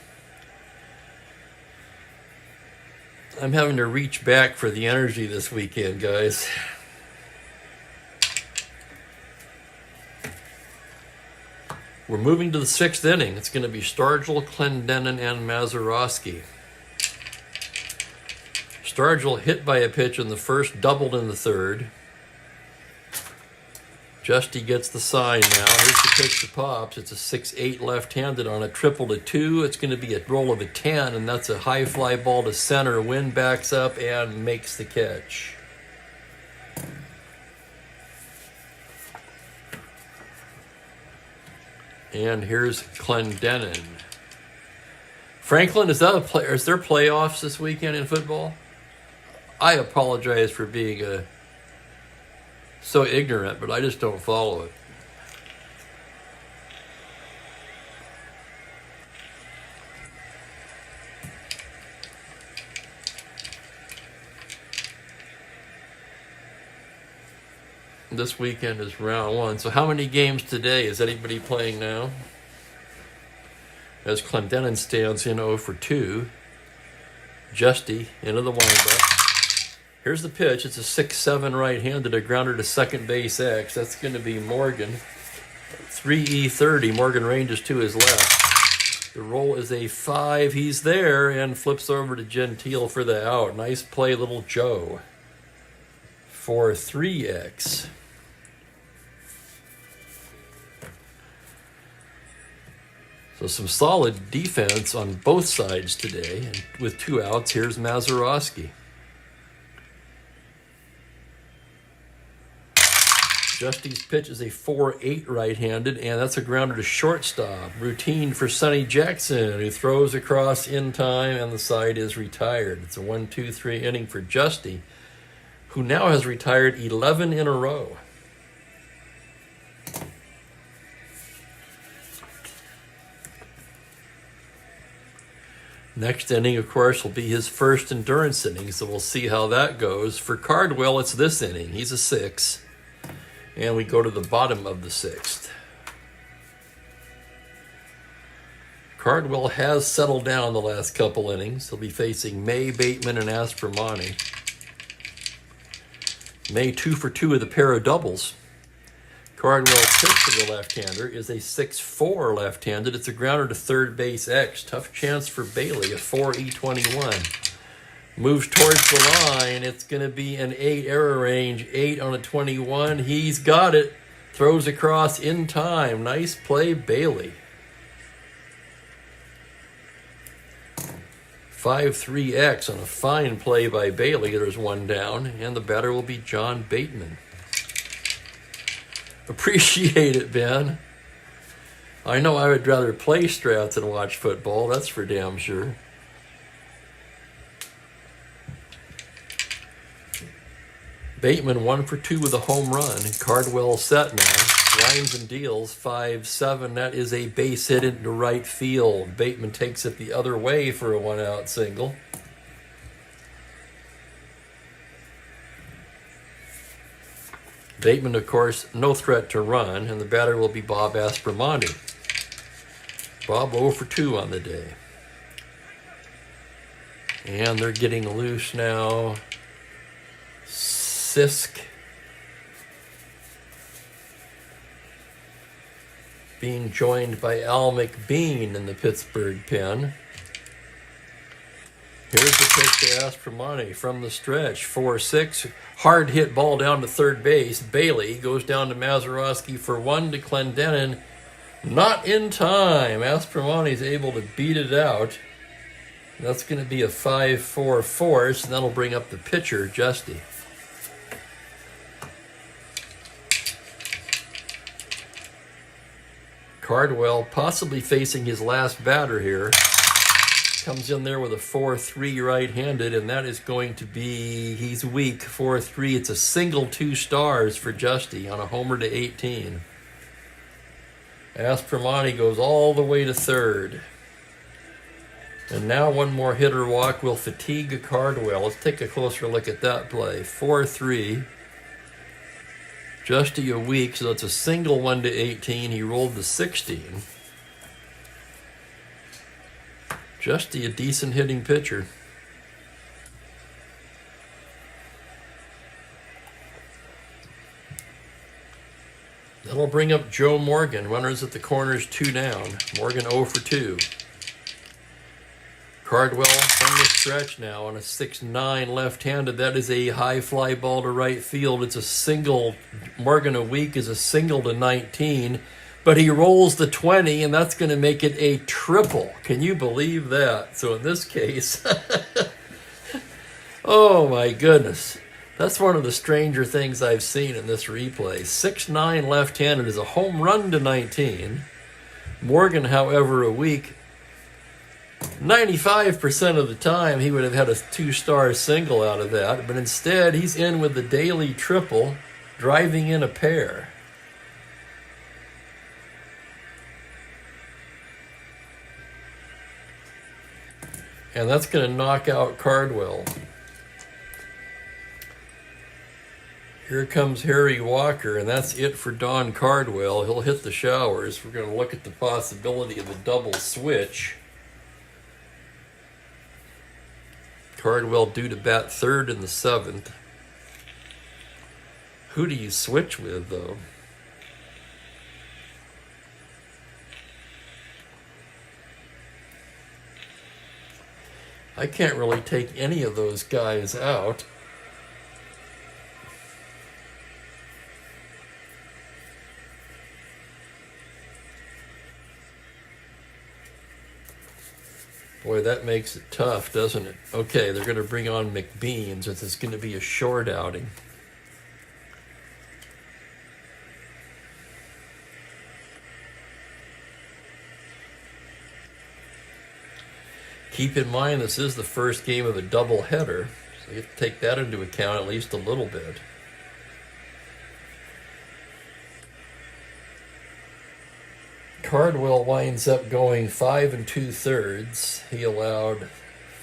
I'm having to reach back for the energy this weekend, guys. We're moving to the 6th inning. It's going to be Stargell, Clendenin, and Mazeroski. Stargell hit by a pitch in the 1st, doubled in the 3rd. Justy gets the sign now. Here's the pitch to Pops. It's a 6-8 left-handed on a triple to 2. It's going to be a roll of a 10, and that's a high fly ball to center. Wynn backs up and makes the catch. And here's Clendenin. Franklin, is there playoffs this weekend in football? I apologize for being so ignorant, but I just don't follow it. This weekend is round 1. So how many games today? Is anybody playing now? As Clendenin stands in 0 for 2. Justy into the windup. Here's the pitch. It's a 6-7 right-handed, a grounder to second base X. That's going to be Morgan. 3E30. Morgan ranges to his left. The roll is a 5. He's there and flips over to Gentile for the out. Nice play, little Joe. For 3X. So some solid defense on both sides today. And with 2 outs, here's Mazeroski. Justy's pitch is a 4-8 right-handed, and that's a grounder to shortstop. Routine for Sonny Jackson, who throws across in time, and the side is retired. It's a 1-2-3 inning for Justy, who now has retired 11 in a row. Next inning, of course, will be his first endurance inning, so we'll see how that goes. For Cardwell, it's this inning. He's a 6. And we go to the bottom of the 6th. Cardwell has settled down the last couple innings. He'll be facing May, Bateman, and Aspromani. May 2 for 2 with a pair of doubles. Cardwell's pitch to the left-hander is a 6-4 left-handed. It's a grounder to third base X. Tough chance for Bailey, a 4-E21. Moves towards the line. It's going to be an 8 error range, 8 on a 21. He's got it. Throws across in time. Nice play, Bailey. 5-3X on a fine play by Bailey. There's one down, and the batter will be John Bateman. Appreciate it, Ben. I know I would rather play Strat than watch football. That's for damn sure. Bateman 1 for 2 with a home run. Cardwell set now. Lines and deals 5-7. That is a base hit into right field. Bateman takes it the other way for a 1-out single. Bateman, of course, no threat to run, and the batter will be Bob Aspromani. Bob 0 for 2 on the day. And they're getting loose now. Sisk being joined by Al McBean in the Pittsburgh pen. Here's the pitch to Aspromani from the stretch. 4-6. Hard hit ball down to third base. Bailey goes down to Mazeroski for 1 to Clendenin. Not in time. Aspromani's able to beat it out. That's going to be a 5-4 force, and that'll bring up the pitcher, Justy. Cardwell possibly facing his last batter here. Comes in there with a 4-3 right-handed, and that is going to be, he's weak, 4-3. It's a single 2 stars for Justy on a homer to 18. Aspromani goes all the way to third. And now one more hitter walk will fatigue Cardwell. Let's take a closer look at that play. 4-3. Justy a weak, so it's a single 1 to 18. He rolled to 16. Justy a decent hitting pitcher. That'll bring up Joe Morgan. Runners at the corners, 2 down. Morgan 0 for 2. Cardwell from the stretch now on a 6-9 left-handed. That is a high fly ball to right field. It's a single. Morgan a week is a single to 19. But he rolls the 20, and that's going to make it a triple. Can you believe that? So in this case, oh my goodness. That's one of the stranger things I've seen in this replay. 6-9 left-handed is a home run to 19. Morgan, however, a week, 95% of the time he would have had a 2-star single out of that. But instead, he's in with the daily triple, driving in a pair. And that's going to knock out Cardwell. Here comes Harry Walker, and that's it for Don Cardwell. He'll hit the showers. We're going to look at the possibility of a double switch. Cardwell due to bat third in the 7th. Who do you switch with, though? I can't really take any of those guys out. Boy, that makes it tough, doesn't it? Okay, they're going to bring on McBean since it's going to be a short outing. Keep in mind this is the first game of a doubleheader, so you have to take that into account at least a little bit. Cardwell winds up going 5 2/3. He allowed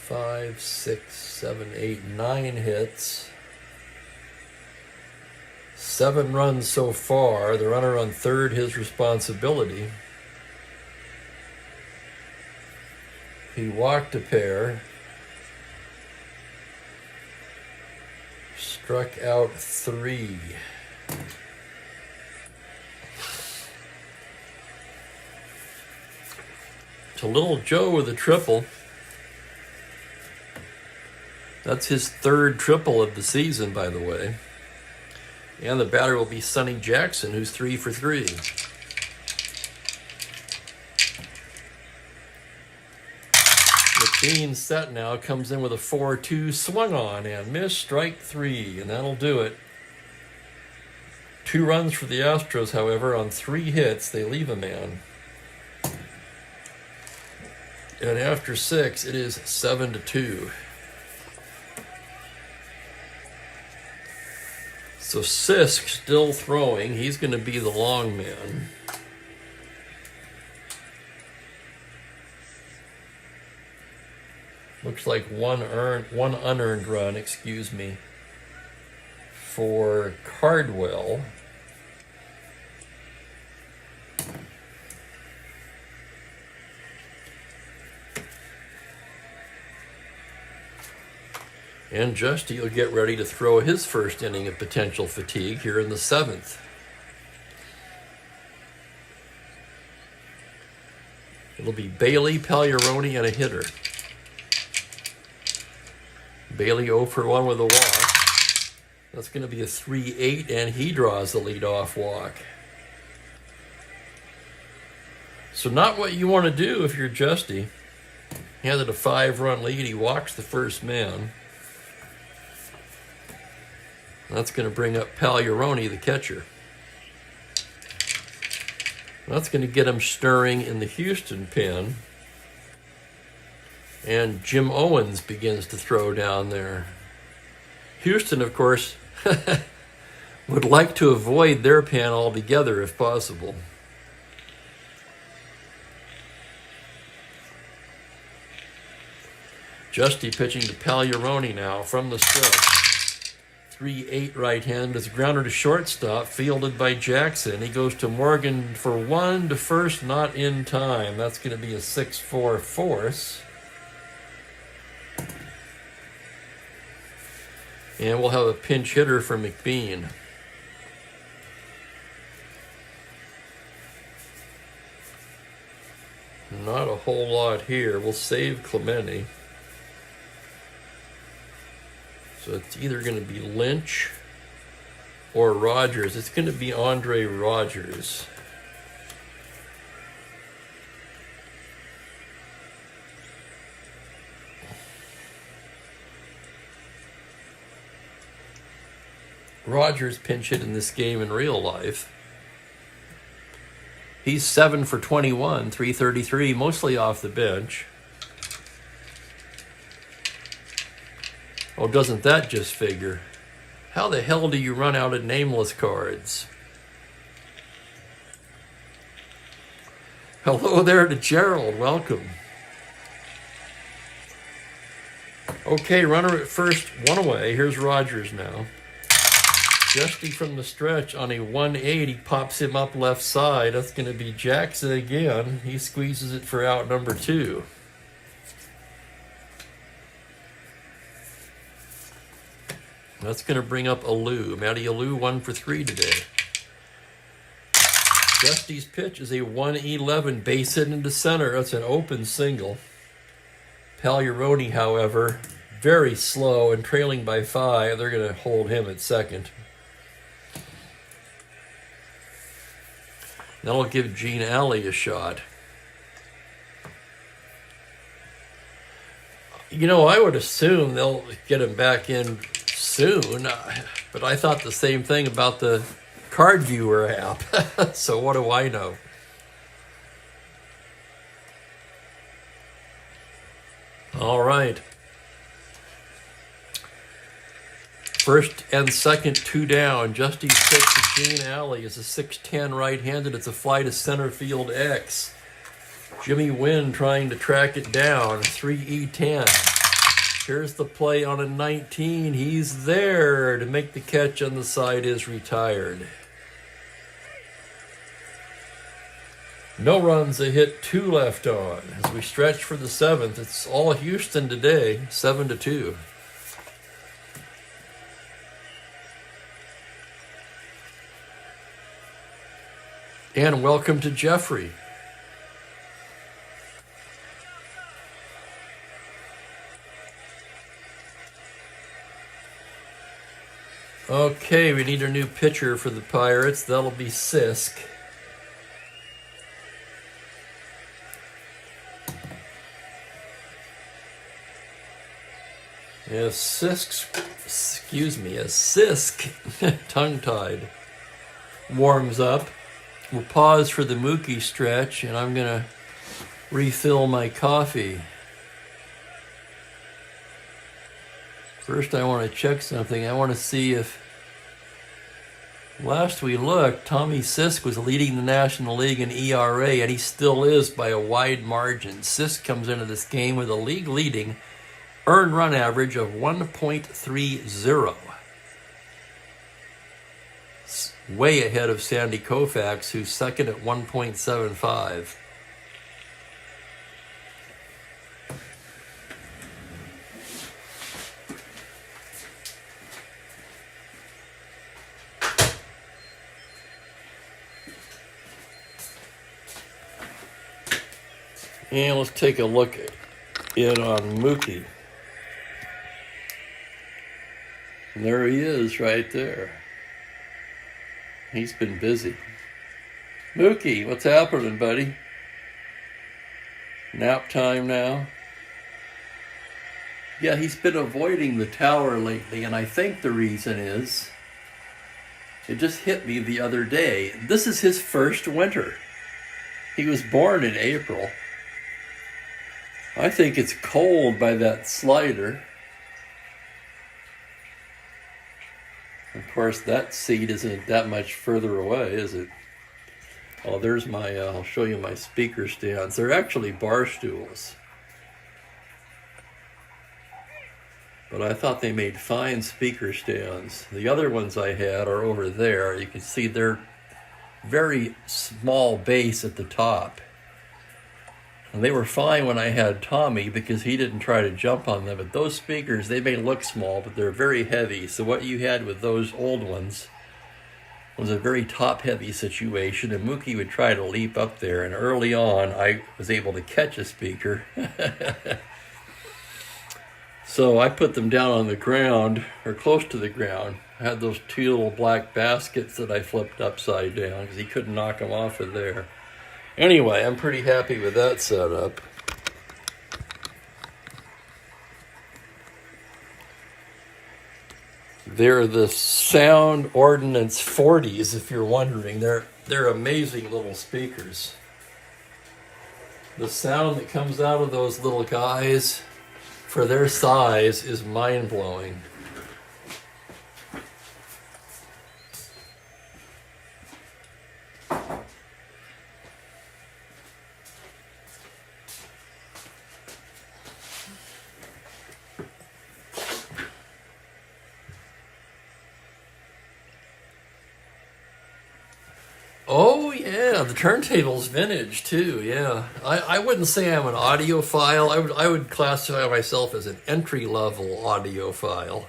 5, 6, 7, 8, 9 hits. 7 runs so far. The runner on third, his responsibility. He walked a pair. Struck out 3. To Little Joe with a triple. That's his third triple of the season, by the way. And the batter will be Sonny Jackson, who's 3 for 3. McBean set now, comes in with a 4-2, swung on and missed, strike 3, and that'll do it. 2 runs for the Astros, however, on 3 hits. They leave a man. And after 6, it is 7-2. So Sisk still throwing. He's going to be the long man. Looks like one unearned run, excuse me, for Cardwell. And Justy will get ready to throw his first inning of potential fatigue here in the 7th. It'll be Bailey, Pagliarone, and a hitter. Bailey 0 for 1 with a walk. That's going to be a 3-8, and he draws the leadoff walk. So not what you want to do if you're Justy. Handed a 5-run lead, he walks the first man. That's going to bring up Pagliarone, the catcher. That's going to get him stirring in the Houston pen. And Jim Owens begins to throw down there. Houston, of course, would like to avoid their pen altogether if possible. Justy pitching to Pagliarone now from the stretch. 3-8 right hand is grounded to shortstop, fielded by Jackson. He goes to Morgan for 1 to first, not in time. That's going to be a 6-4 force. And we'll have a pinch hitter for McBean. Not a whole lot here. We'll save Clemente. So it's either going to be Lynch or Rogers. It's going to be Andre Rogers. Rogers pinch hit in this game in real life. He's 7 for 21, 333, mostly off the bench. Oh, doesn't that just figure? How the hell do you run out of nameless cards? Hello there to Gerald. Welcome. Okay, runner at first, 1 away. Here's Rogers now. Justy from the stretch on a 180 pops him up left side. That's going to be Jackson again. He squeezes it for out number 2. That's going to bring up Alou. Matty Alou 1 for 3 today. Justy's pitch is a 111 base hit into center. That's an open single. Pagliarone, however, very slow and trailing by 5. They're going to hold him at second. That'll give Gene Alley a shot. You know, I would assume they'll get him back in soon, but I thought the same thing about the card viewer app. So what do I know? All right. First and second, 2 down. Justy's pitch to Gene Alley is a 6'10 right-handed. It's a fly to center field X. Jimmy Wynn trying to track it down. 3E10. Here's the play on a 19. He's there to make the catch on the side, is retired. No runs, a hit, 2 left on. As we stretch for the 7th, it's all Houston today, 7-2. And welcome to Jeffrey. Okay, we need a new pitcher for the Pirates. That'll be Sisk. As Sisk, tongue-tied, warms up. We'll pause for the Mookie stretch, and I'm going to refill my coffee. First, I want to check something. I want to see if, last we looked, Tommy Sisk was leading the National League in ERA, and he still is by a wide margin. Sisk comes into this game with a league-leading earned run average of 1.30. Way ahead of Sandy Koufax, who's second at 1.75. And let's take a look at it on Mookie. And there he is right there. He's been busy. Mookie, what's happening, buddy? Nap time now? Yeah, he's been avoiding the tower lately, and I think the reason is, it just hit me the other day. This is his first winter. He was born in April. I think it's cold by that slider. Of course, that seat isn't that much further away, is it? Oh, there's my, I'll show you my speaker stands. They're actually bar stools. But I thought they made fine speaker stands. The other ones I had are over there. You can see they're very small base at the top. And they were fine when I had Tommy because he didn't try to jump on them. But those speakers, they may look small, but they're very heavy. So what you had with those old ones was a very top-heavy situation. And Mookie would try to leap up there. And early on, I was able to catch a speaker. So I put them down on the ground, or close to the ground. I had those 2 little black baskets that I flipped upside down because he couldn't knock them off of there. Anyway, I'm pretty happy with that setup. They're the Sound Ordnance 40s, if you're wondering. They're amazing little speakers. The sound that comes out of those little guys, for their size, is mind-blowing. Oh, yeah, the turntable's vintage, too, yeah. I wouldn't say I'm an audiophile. I would classify myself as an entry-level audiophile.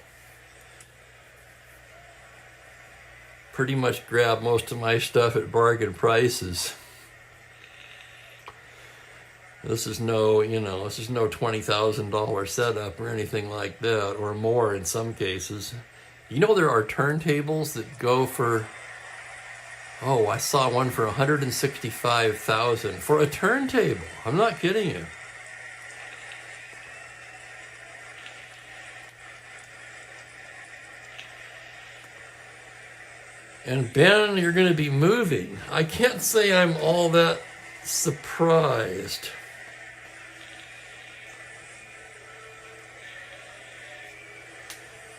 Pretty much grab most of my stuff at bargain prices. This is no $20,000 setup or anything like that, or more in some cases. You know, there are turntables that go for... Oh, I saw one for $165,000 for a turntable. I'm not kidding you. And Ben, you're going to be moving. I can't say I'm all that surprised.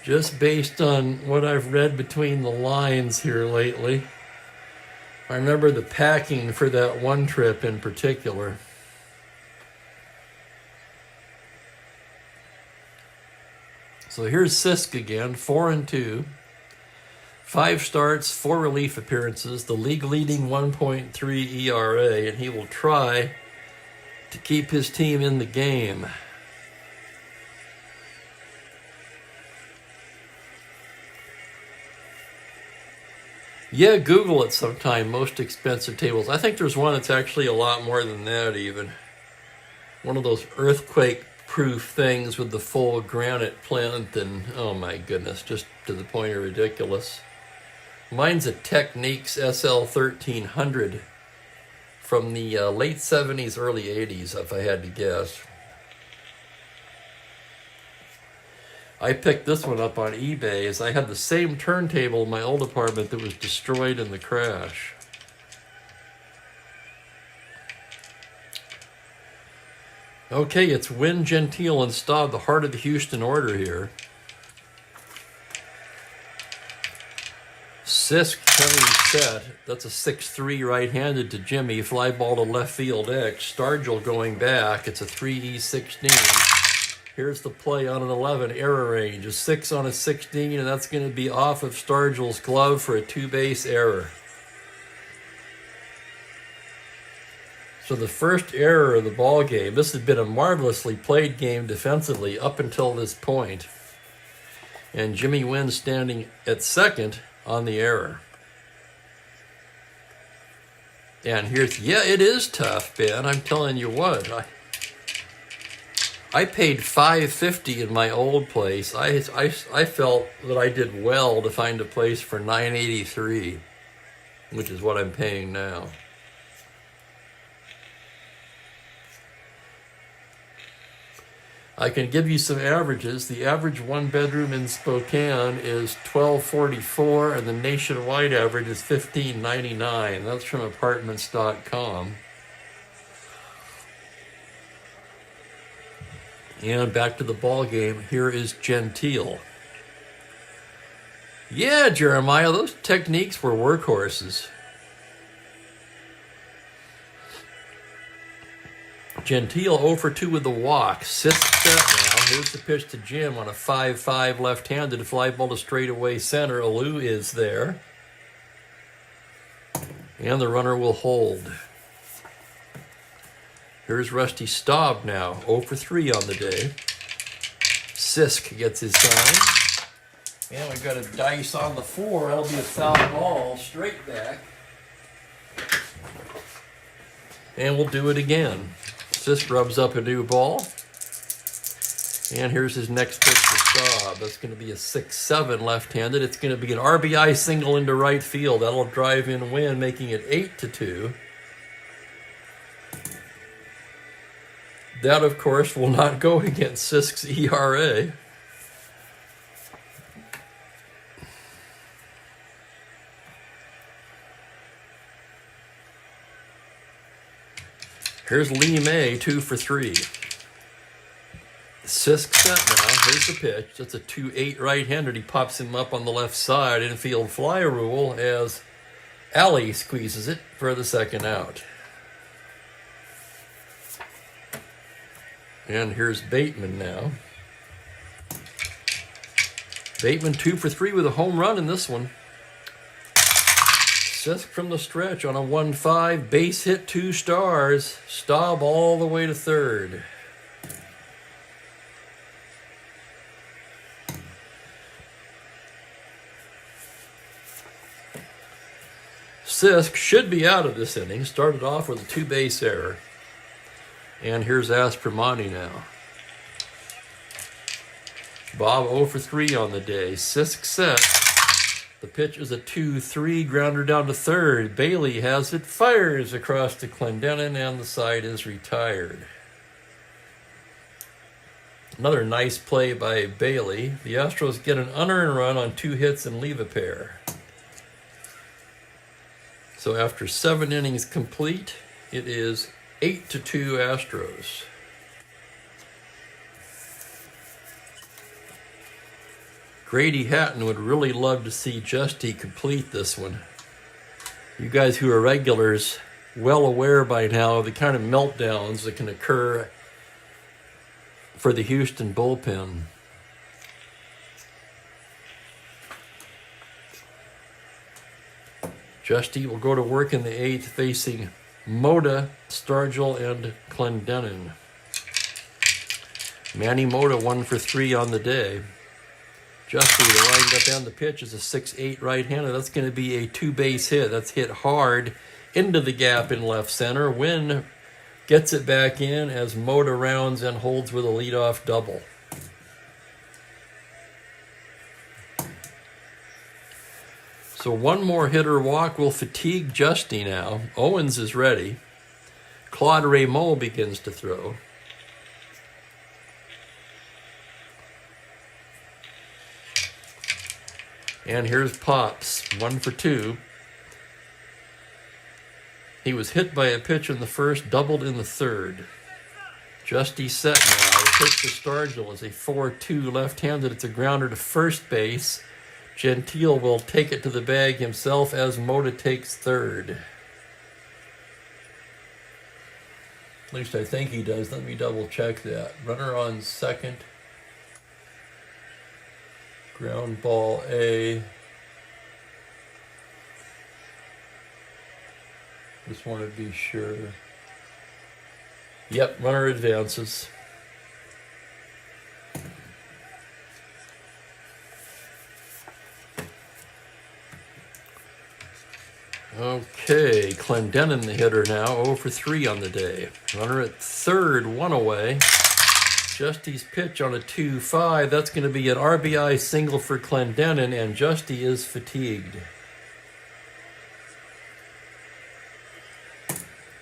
just based on what I've read between the lines here lately. I remember the packing for that one trip in particular. So here's Sisk again, 4-2. 5 starts, 4 relief appearances, the league-leading 1.3 ERA, and he will try to keep his team in the game. Yeah, Google it sometime, most expensive tables. I think there's one that's actually a lot more than that even. One of those earthquake-proof things with the full granite plinth and, oh my goodness, just to the point of ridiculous. Mine's a Techniques SL1300 from the late 70s, early 80s, if I had to guess. I picked this one up on eBay as I had the same turntable in my old apartment that was destroyed in the crash. Okay, it's Wynn, Gentile, and Staub, the heart of the Houston order here. Sisk coming set. That's a 6-3 right-handed to Jimmy. Fly ball to left field X. Stargell going back. It's a 3E16. Here's the play on an 11, error range. A 6 on a 16, and that's going to be off of Stargell's glove for a 2-base error. So the first error of the ball game. This has been a marvelously played game defensively up until this point. And Jimmy Wynn standing at second on the error. And here's, yeah, it is tough, Ben. I'm telling you what. I paid $5.50 in my old place. I felt that I did well to find a place for $9.83, which is what I'm paying now. I can give you some averages. The average one bedroom in Spokane is $1,244, and the nationwide average is $1,599. That's from apartments.com. And back to the ball game. Here is Gentile. Yeah, Jeremiah, those techniques were workhorses. Gentile 0 for 2 with the walk. Sisk set now. Here's the pitch to Jim on a 5-5 left-handed fly ball to straightaway center. Alou is there. And the runner will hold. Here's Rusty Staub now, 0 for 3 on the day. Sisk gets his sign. And we've got a dice on the 4. That'll be a foul ball, straight back. And we'll do it again. Sisk rubs up a new ball. And here's his next pitch to Staub. That's going to be a 6-7 left-handed. It's going to be an RBI single into right field. That'll drive in Wynn, making it 8-2. That, of course, will not go against Sisk's ERA. Here's Lee May, 2 for 3. Sisk set now. Here's the pitch. That's a 2-8 right-handed. He pops him up on the left side. Infield fly rule as Alley squeezes it for the second out. And here's Bateman now. Bateman 2 for 3 with a home run in this one. Sisk from the stretch on a 1-5, base hit, 2 stars. Staub all the way to third. Sisk should be out of this inning. Started off with a 2-base error. And here's Aspromonte now. Bob 0 for 3 on the day. Sisk set. The pitch is a 2-3, grounder down to third. Bailey has it, fires across to Clendenin, and the side is retired. Another nice play by Bailey. The Astros get an unearned run on 2 hits and leave a pair. So after 7 innings complete, it is 8-2 Grady Hatton would really love to see Justy complete this one. You guys who are regulars, well aware by now of the kind of meltdowns that can occur for the Houston bullpen. Justy will go to work in the 8th facing Mota, Stargell, and Clendenin. Manny Mota 1 for 3 on the day. Justy, the wind-up and the pitch, is a 6-8 right-hander. That's going to be a 2-base hit. That's hit hard into the gap in left center. Wynn gets it back in as Mota rounds and holds with a leadoff double. So one more hitter walk will fatigue Justy now. Owens is ready. Claude Raymond begins to throw. And here's Pops, 1 for 2. He was hit by a pitch in the first, doubled in the third. Justy set now. The pitch to Stargell is a 4-2 left-handed. It's a grounder to first base. Gentile will take it to the bag himself as Mota takes third. At least I think he does. Let me double check that. Runner on second. Ground ball A. Just want to be sure. Yep, runner advances. Okay, Clendenin the hitter now, 0 for 3 on the day. Runner at third, 1 away. Justy's pitch on a 2-5. That's going to be an RBI single for Clendenin, and Justy is fatigued.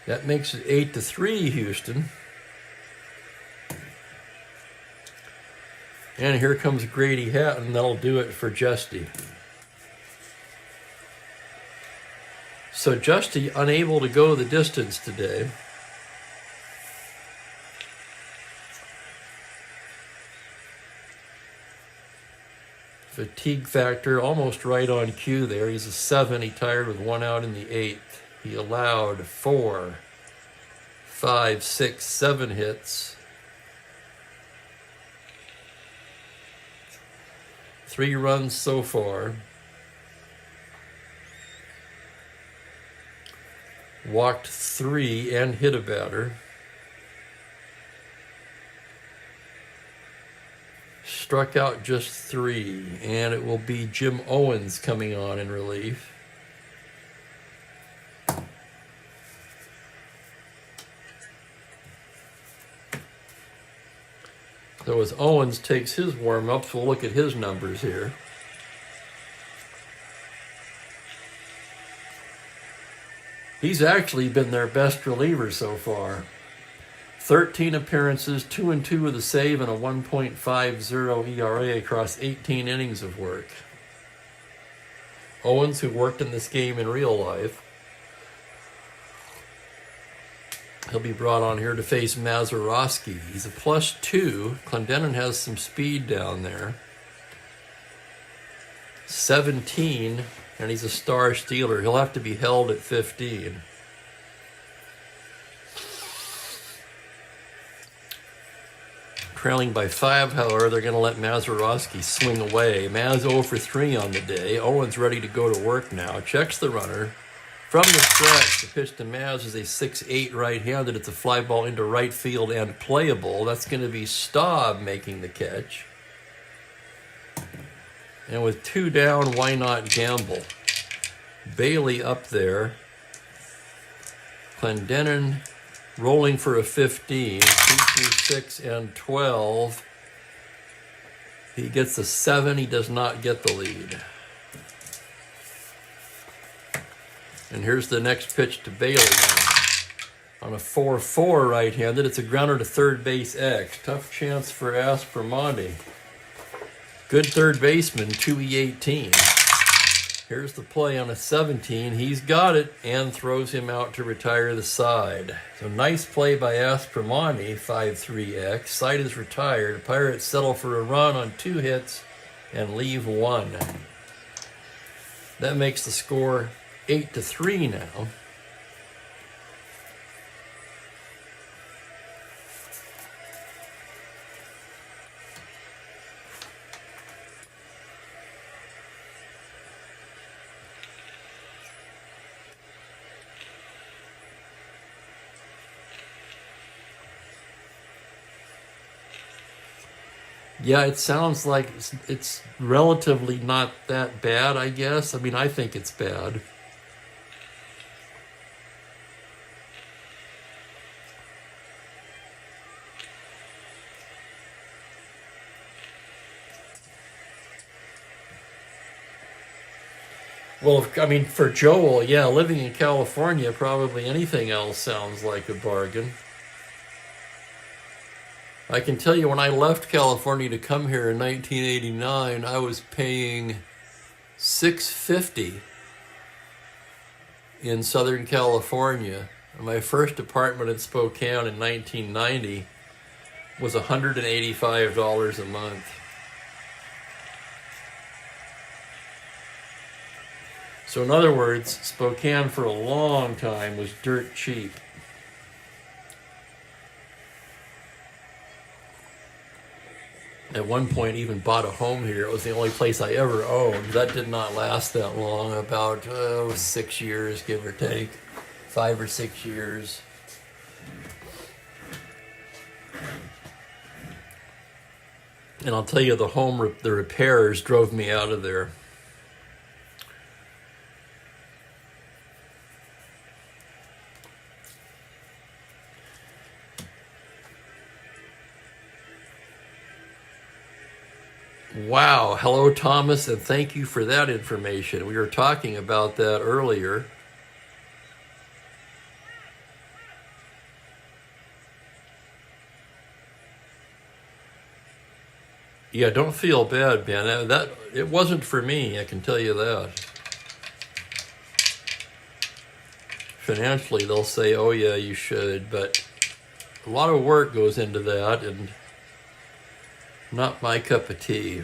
That makes it 8-3, Houston. And here comes Grady Hatton. That'll do it for Justy. So Justy unable to go the distance today. Fatigue factor almost right on cue there. He's a 7. He tired with 1 out in the 8th. He allowed 4, 5, 6, 7 hits. 3 runs so far. Walked 3 and hit a batter. Struck out just 3, and it will be Jim Owens coming on in relief. So as Owens takes his warm-ups, we'll look at his numbers here. He's actually been their best reliever so far. 13 appearances, 2-2 with a save, and a 1.50 ERA across 18 innings of work. Owens, who worked in this game in real life, he'll be brought on here to face Mazeroski. He's a +2. Clendenin has some speed down there. 17, and he's a star stealer. He'll have to be held at 15. Trailing by 5, however, they're going to let Mazeroski swing away. Maz 0 for 3 on the day. Owens ready to go to work now. Checks the runner. From the stretch, the pitch to Maz is a 6-8 right-handed. It's a fly ball into right field and playable. That's going to be Staub making the catch. And with 2 down, why not gamble? Bailey up there. Clendenin rolling for a 15. 2 through 6 and 12. He gets a 7. He does not get the lead. And here's the next pitch to Bailey now. On a 4-4 right-handed, it's a grounder to third base X. Tough chance for Aspromonte. Good third baseman, 2E18. Here's the play on a 17. He's got it and throws him out to retire the side. So nice play by Aspromonte, 5-3X. Side is retired. Pirates settle for a run on 2 hits and leave 1. That makes the score 8-3 now. Yeah, it sounds like it's relatively not that bad, I guess. I mean, I think it's bad. Well, I mean, for Joel, yeah, living in California, probably anything else sounds like a bargain. I can tell you when I left California to come here in 1989, I was paying $650 in Southern California. My first apartment in Spokane in 1990 was $185 a month. So in other words, Spokane for a long time was dirt cheap. At one point, even bought a home here. It was the only place I ever owned. That did not last that long, about 6 years, give or take. 5 or 6 years. And I'll tell you, the repairs drove me out of there. Wow. Hello, Thomas, and thank you for that information. We were talking about that earlier. Yeah, don't feel bad, Ben. That it wasn't for me, I can tell you that. Financially, they'll say, oh yeah, you should, but a lot of work goes into that, and not my cup of tea.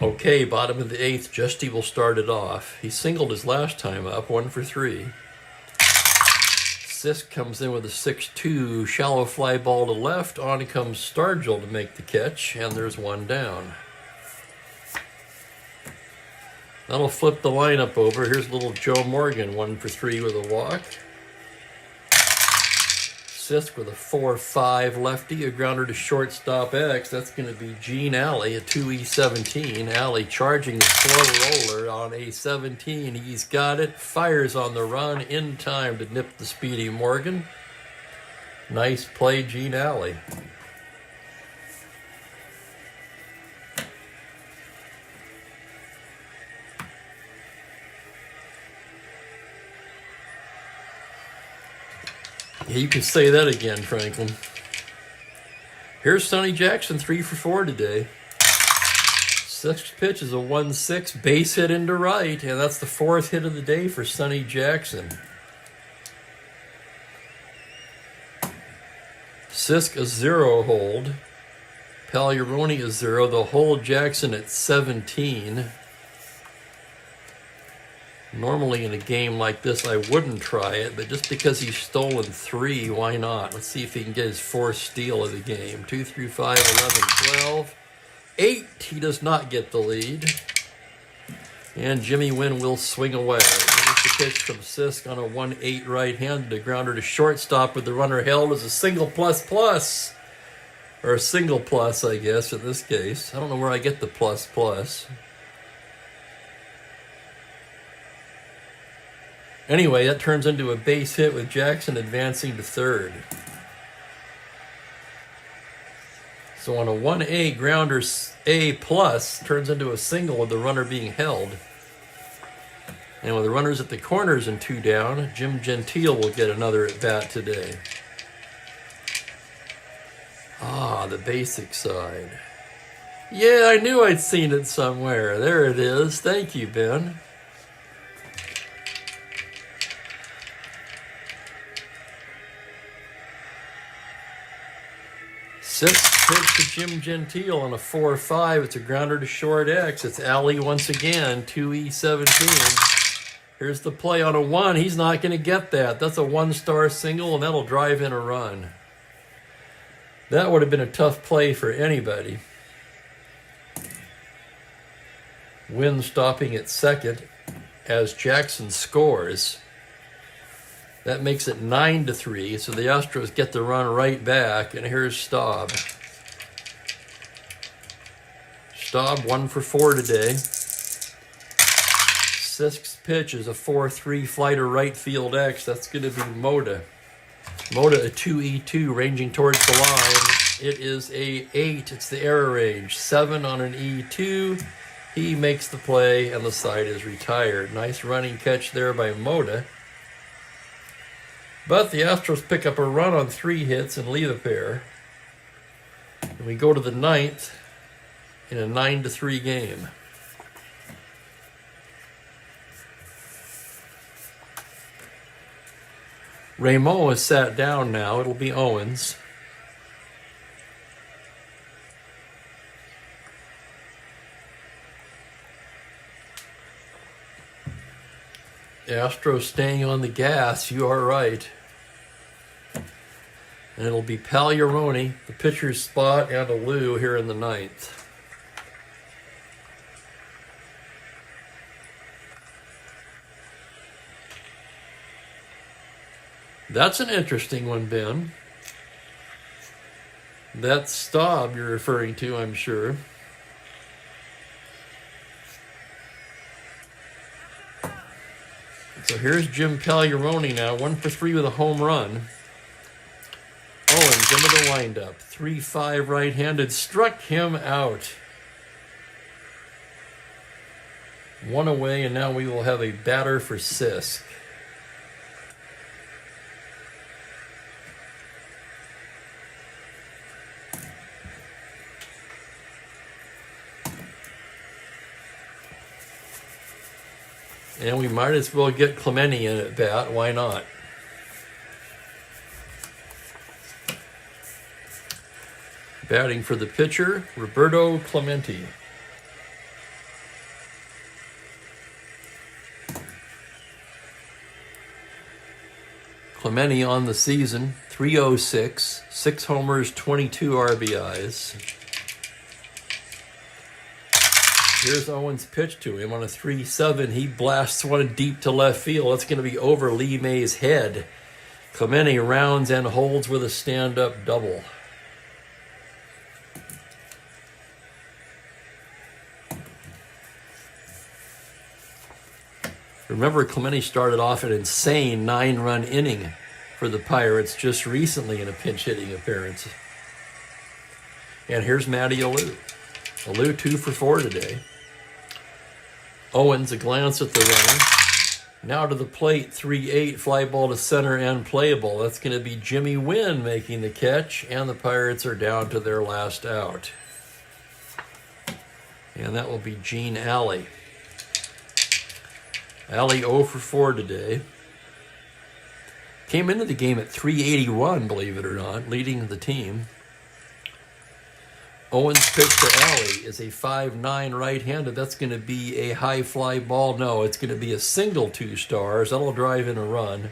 Okay, bottom of the 8th, Justy will start it off. He singled his last time up, 1 for 3. Sisk comes in with a 6-2, shallow fly ball to left. On comes Stargell to make the catch, and there's 1 down. That'll flip the lineup over. Here's little Joe Morgan, 1 for 3 with a walk. Sisk with a 4-5 lefty, a grounder to shortstop X. That's going to be Gene Alley, a 2E17. Alley charging the slow roller on a 17. He's got it. Fires on the run in time to nip the speedy Morgan. Nice play, Gene Alley. Yeah, you can say that again, Franklin. Here's Sonny Jackson, 3 for 4 today. 6th pitch is a 1-6, base hit into right, and that's the 4th hit of the day for Sonny Jackson. Sisk a 0 hold. Pagliarone is 0. They'll hold Jackson at 17. Normally in a game like this, I wouldn't try it, but just because he's stolen 3, why not? Let's see if he can get his 4th steal of the game. 2 through 5, 11, 12. 8, he does not get the lead. And Jimmy Wynn will swing away. Here's the pitch from Sisk on a 1-8 right-handed. A grounder to shortstop with the runner held as a single plus. Or a single plus, I guess, in this case. I don't know where I get the plus. Anyway, that turns into a base hit with Jackson advancing to 3rd. So on a 1A, grounder A plus turns into a single with the runner being held. And with the runners at the corners and 2 down, Jim Gentile will get another at bat today. Ah, the basic side. Yeah, I knew I'd seen it somewhere. There it is. Thank you, Ben. Sixth pitch to Jim Gentile on a 4-5. It's a grounder to short X. It's Alley once again, 2E17. Here's the play on a 1. He's not going to get that. That's a 1-star single, and that'll drive in a run. That would have been a tough play for anybody. Wynn stopping at second as Jackson scores. That makes it 9-3, so the Astros get the run right back, and here's Staub. Staub 1 for 4 today. Sixth pitch is a 4-3 fly to right field X. That's going to be Moda. Moda a 2E2 ranging towards the line. It is a 8. It's the error range. 7 on an E2. He makes the play, and the side is retired. Nice running catch there by Moda. But the Astros pick up a run on 3 hits and leave a pair. And we go to the 9th in a 9-3 game. Rameau is sat down now. It'll be Owens. The Astros staying on the gas, you are right. And it'll be Pagliarone, the pitcher's spot, and a Lou here in the 9th. That's an interesting one, Ben. That's Staub you're referring to, I'm sure. So here's Jim Pagliarone now, 1 for 3 with a home run. Owens into the windup, 3-5 right-handed, struck him out. 1 away, and now we will have a batter for Sisk. And we might as well get Clemente in at bat. Why not? Batting for the pitcher, Roberto Clemente. Clemente on the season, 306, 6 homers, 22 RBIs. Here's Owens' pitch to him on a 3-7. He blasts one deep to left field. That's going to be over Lee May's head. Clemente rounds and holds with a stand-up double. Remember, Clemente started off an insane 9-run inning for the Pirates just recently in a pinch-hitting appearance. And here's Matty Alou. Alou 2 for 4 today. Owens, a glance at the runner. Now to the plate, 3-8, fly ball to center and playable. That's going to be Jimmy Wynn making the catch, and the Pirates are down to their last out. And that will be Gene Alley. Alley 0 for 4 today. Came into the game at 381, believe it or not, leading the team. Owens' pitch to Alley is a 5-9 right-handed. That's going to be a high fly ball. No, it's going to be a single 2 stars. That'll drive in a run.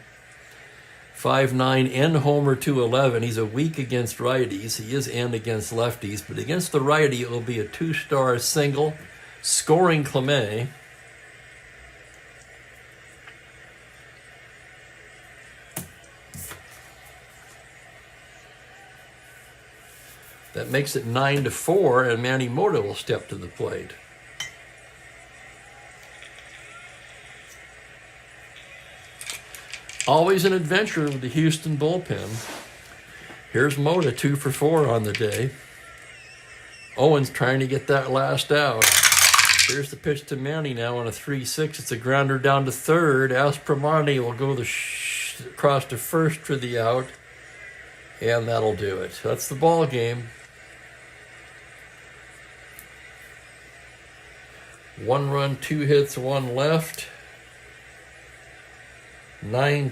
5-9 end homer to 11. He's a weak against righties. He is end against lefties, but against the righty, it will be a 2-star single. Scoring Clemente. That makes it 9-4, and Manny Mota will step to the plate. Always an adventure with the Houston bullpen. Here's Mota, 2 for 4 on the day. Owens trying to get that last out. Here's the pitch to Manny now on a 3-6. It's a grounder down to third. Aspromonte will go across to first for the out, and that'll do it. That's the ball game. 1 run, 2 hits, 1 left. 9-4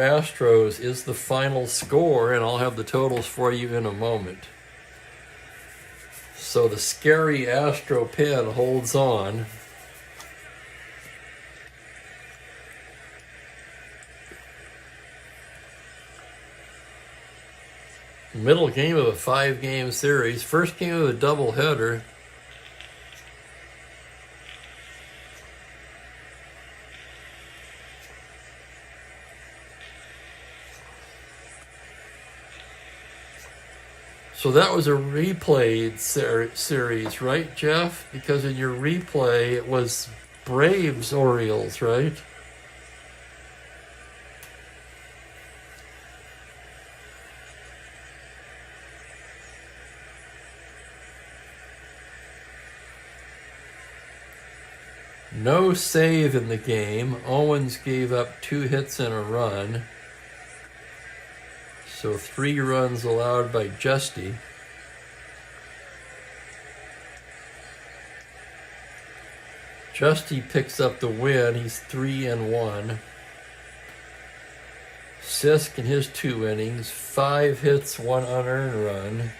Astros is the final score, and I'll have the totals for you in a moment. So the scary Astro pen holds on. Middle game of a 5-game series. First game of a doubleheader. So that was a replayed series, right, Jeff? Because in your replay, it was Braves Orioles, right? No save in the game. Owens gave up 2 hits and a run. So 3 runs allowed by Justy. Justy picks up the win. He's 3-1. Sisk in his 2 innings, 5 hits, 1 unearned run.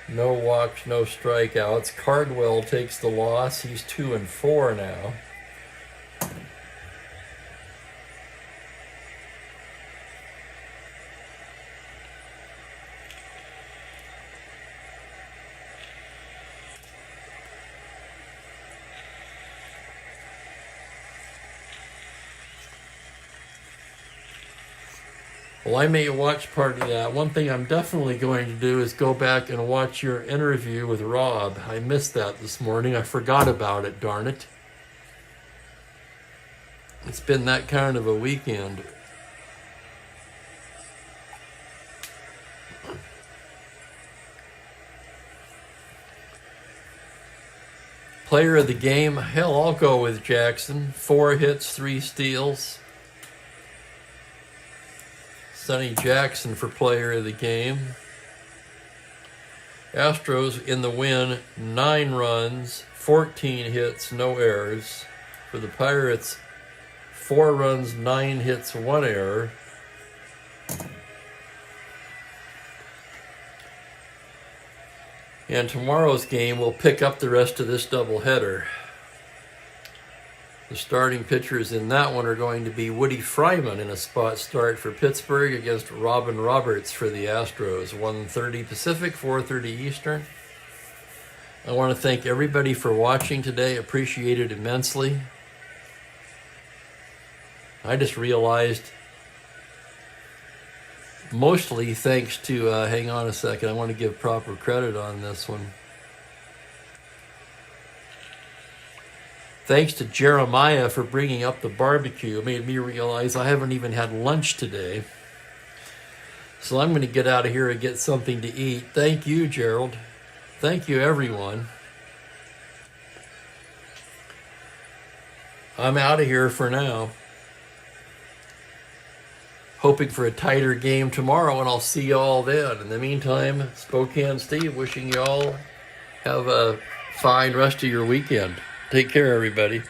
No walks, no strikeouts. Cardwell takes the loss. He's 2-4 now. Well, I may watch part of that. One thing I'm definitely going to do is go back and watch your interview with Rob. I missed that this morning. I forgot about it, darn it. It's been that kind of a weekend. Player of the game, hell, I'll go with Jackson. 4 hits, 3 steals. Sonny Jackson for player of the game. Astros in the win, 9 runs, 14 hits, no errors. For the Pirates, 4 runs, 9 hits, 1 error. And tomorrow's game will pick up the rest of this doubleheader. The starting pitchers in that one are going to be Woody Fryman in a spot start for Pittsburgh against Robin Roberts for the Astros. 1:30 Pacific, 4:30 Eastern. I want to thank everybody for watching today. Appreciate it immensely. I just realized, mostly thanks to, hang on a second, I want to give proper credit on this one. Thanks to Jeremiah for bringing up the barbecue. It made me realize I haven't even had lunch today. So I'm going to get out of here and get something to eat. Thank you, Gerald. Thank you, everyone. I'm out of here for now. Hoping for a tighter game tomorrow, and I'll see you all then. In the meantime, Spokane Steve wishing you all have a fine rest of your weekend. Take care, everybody.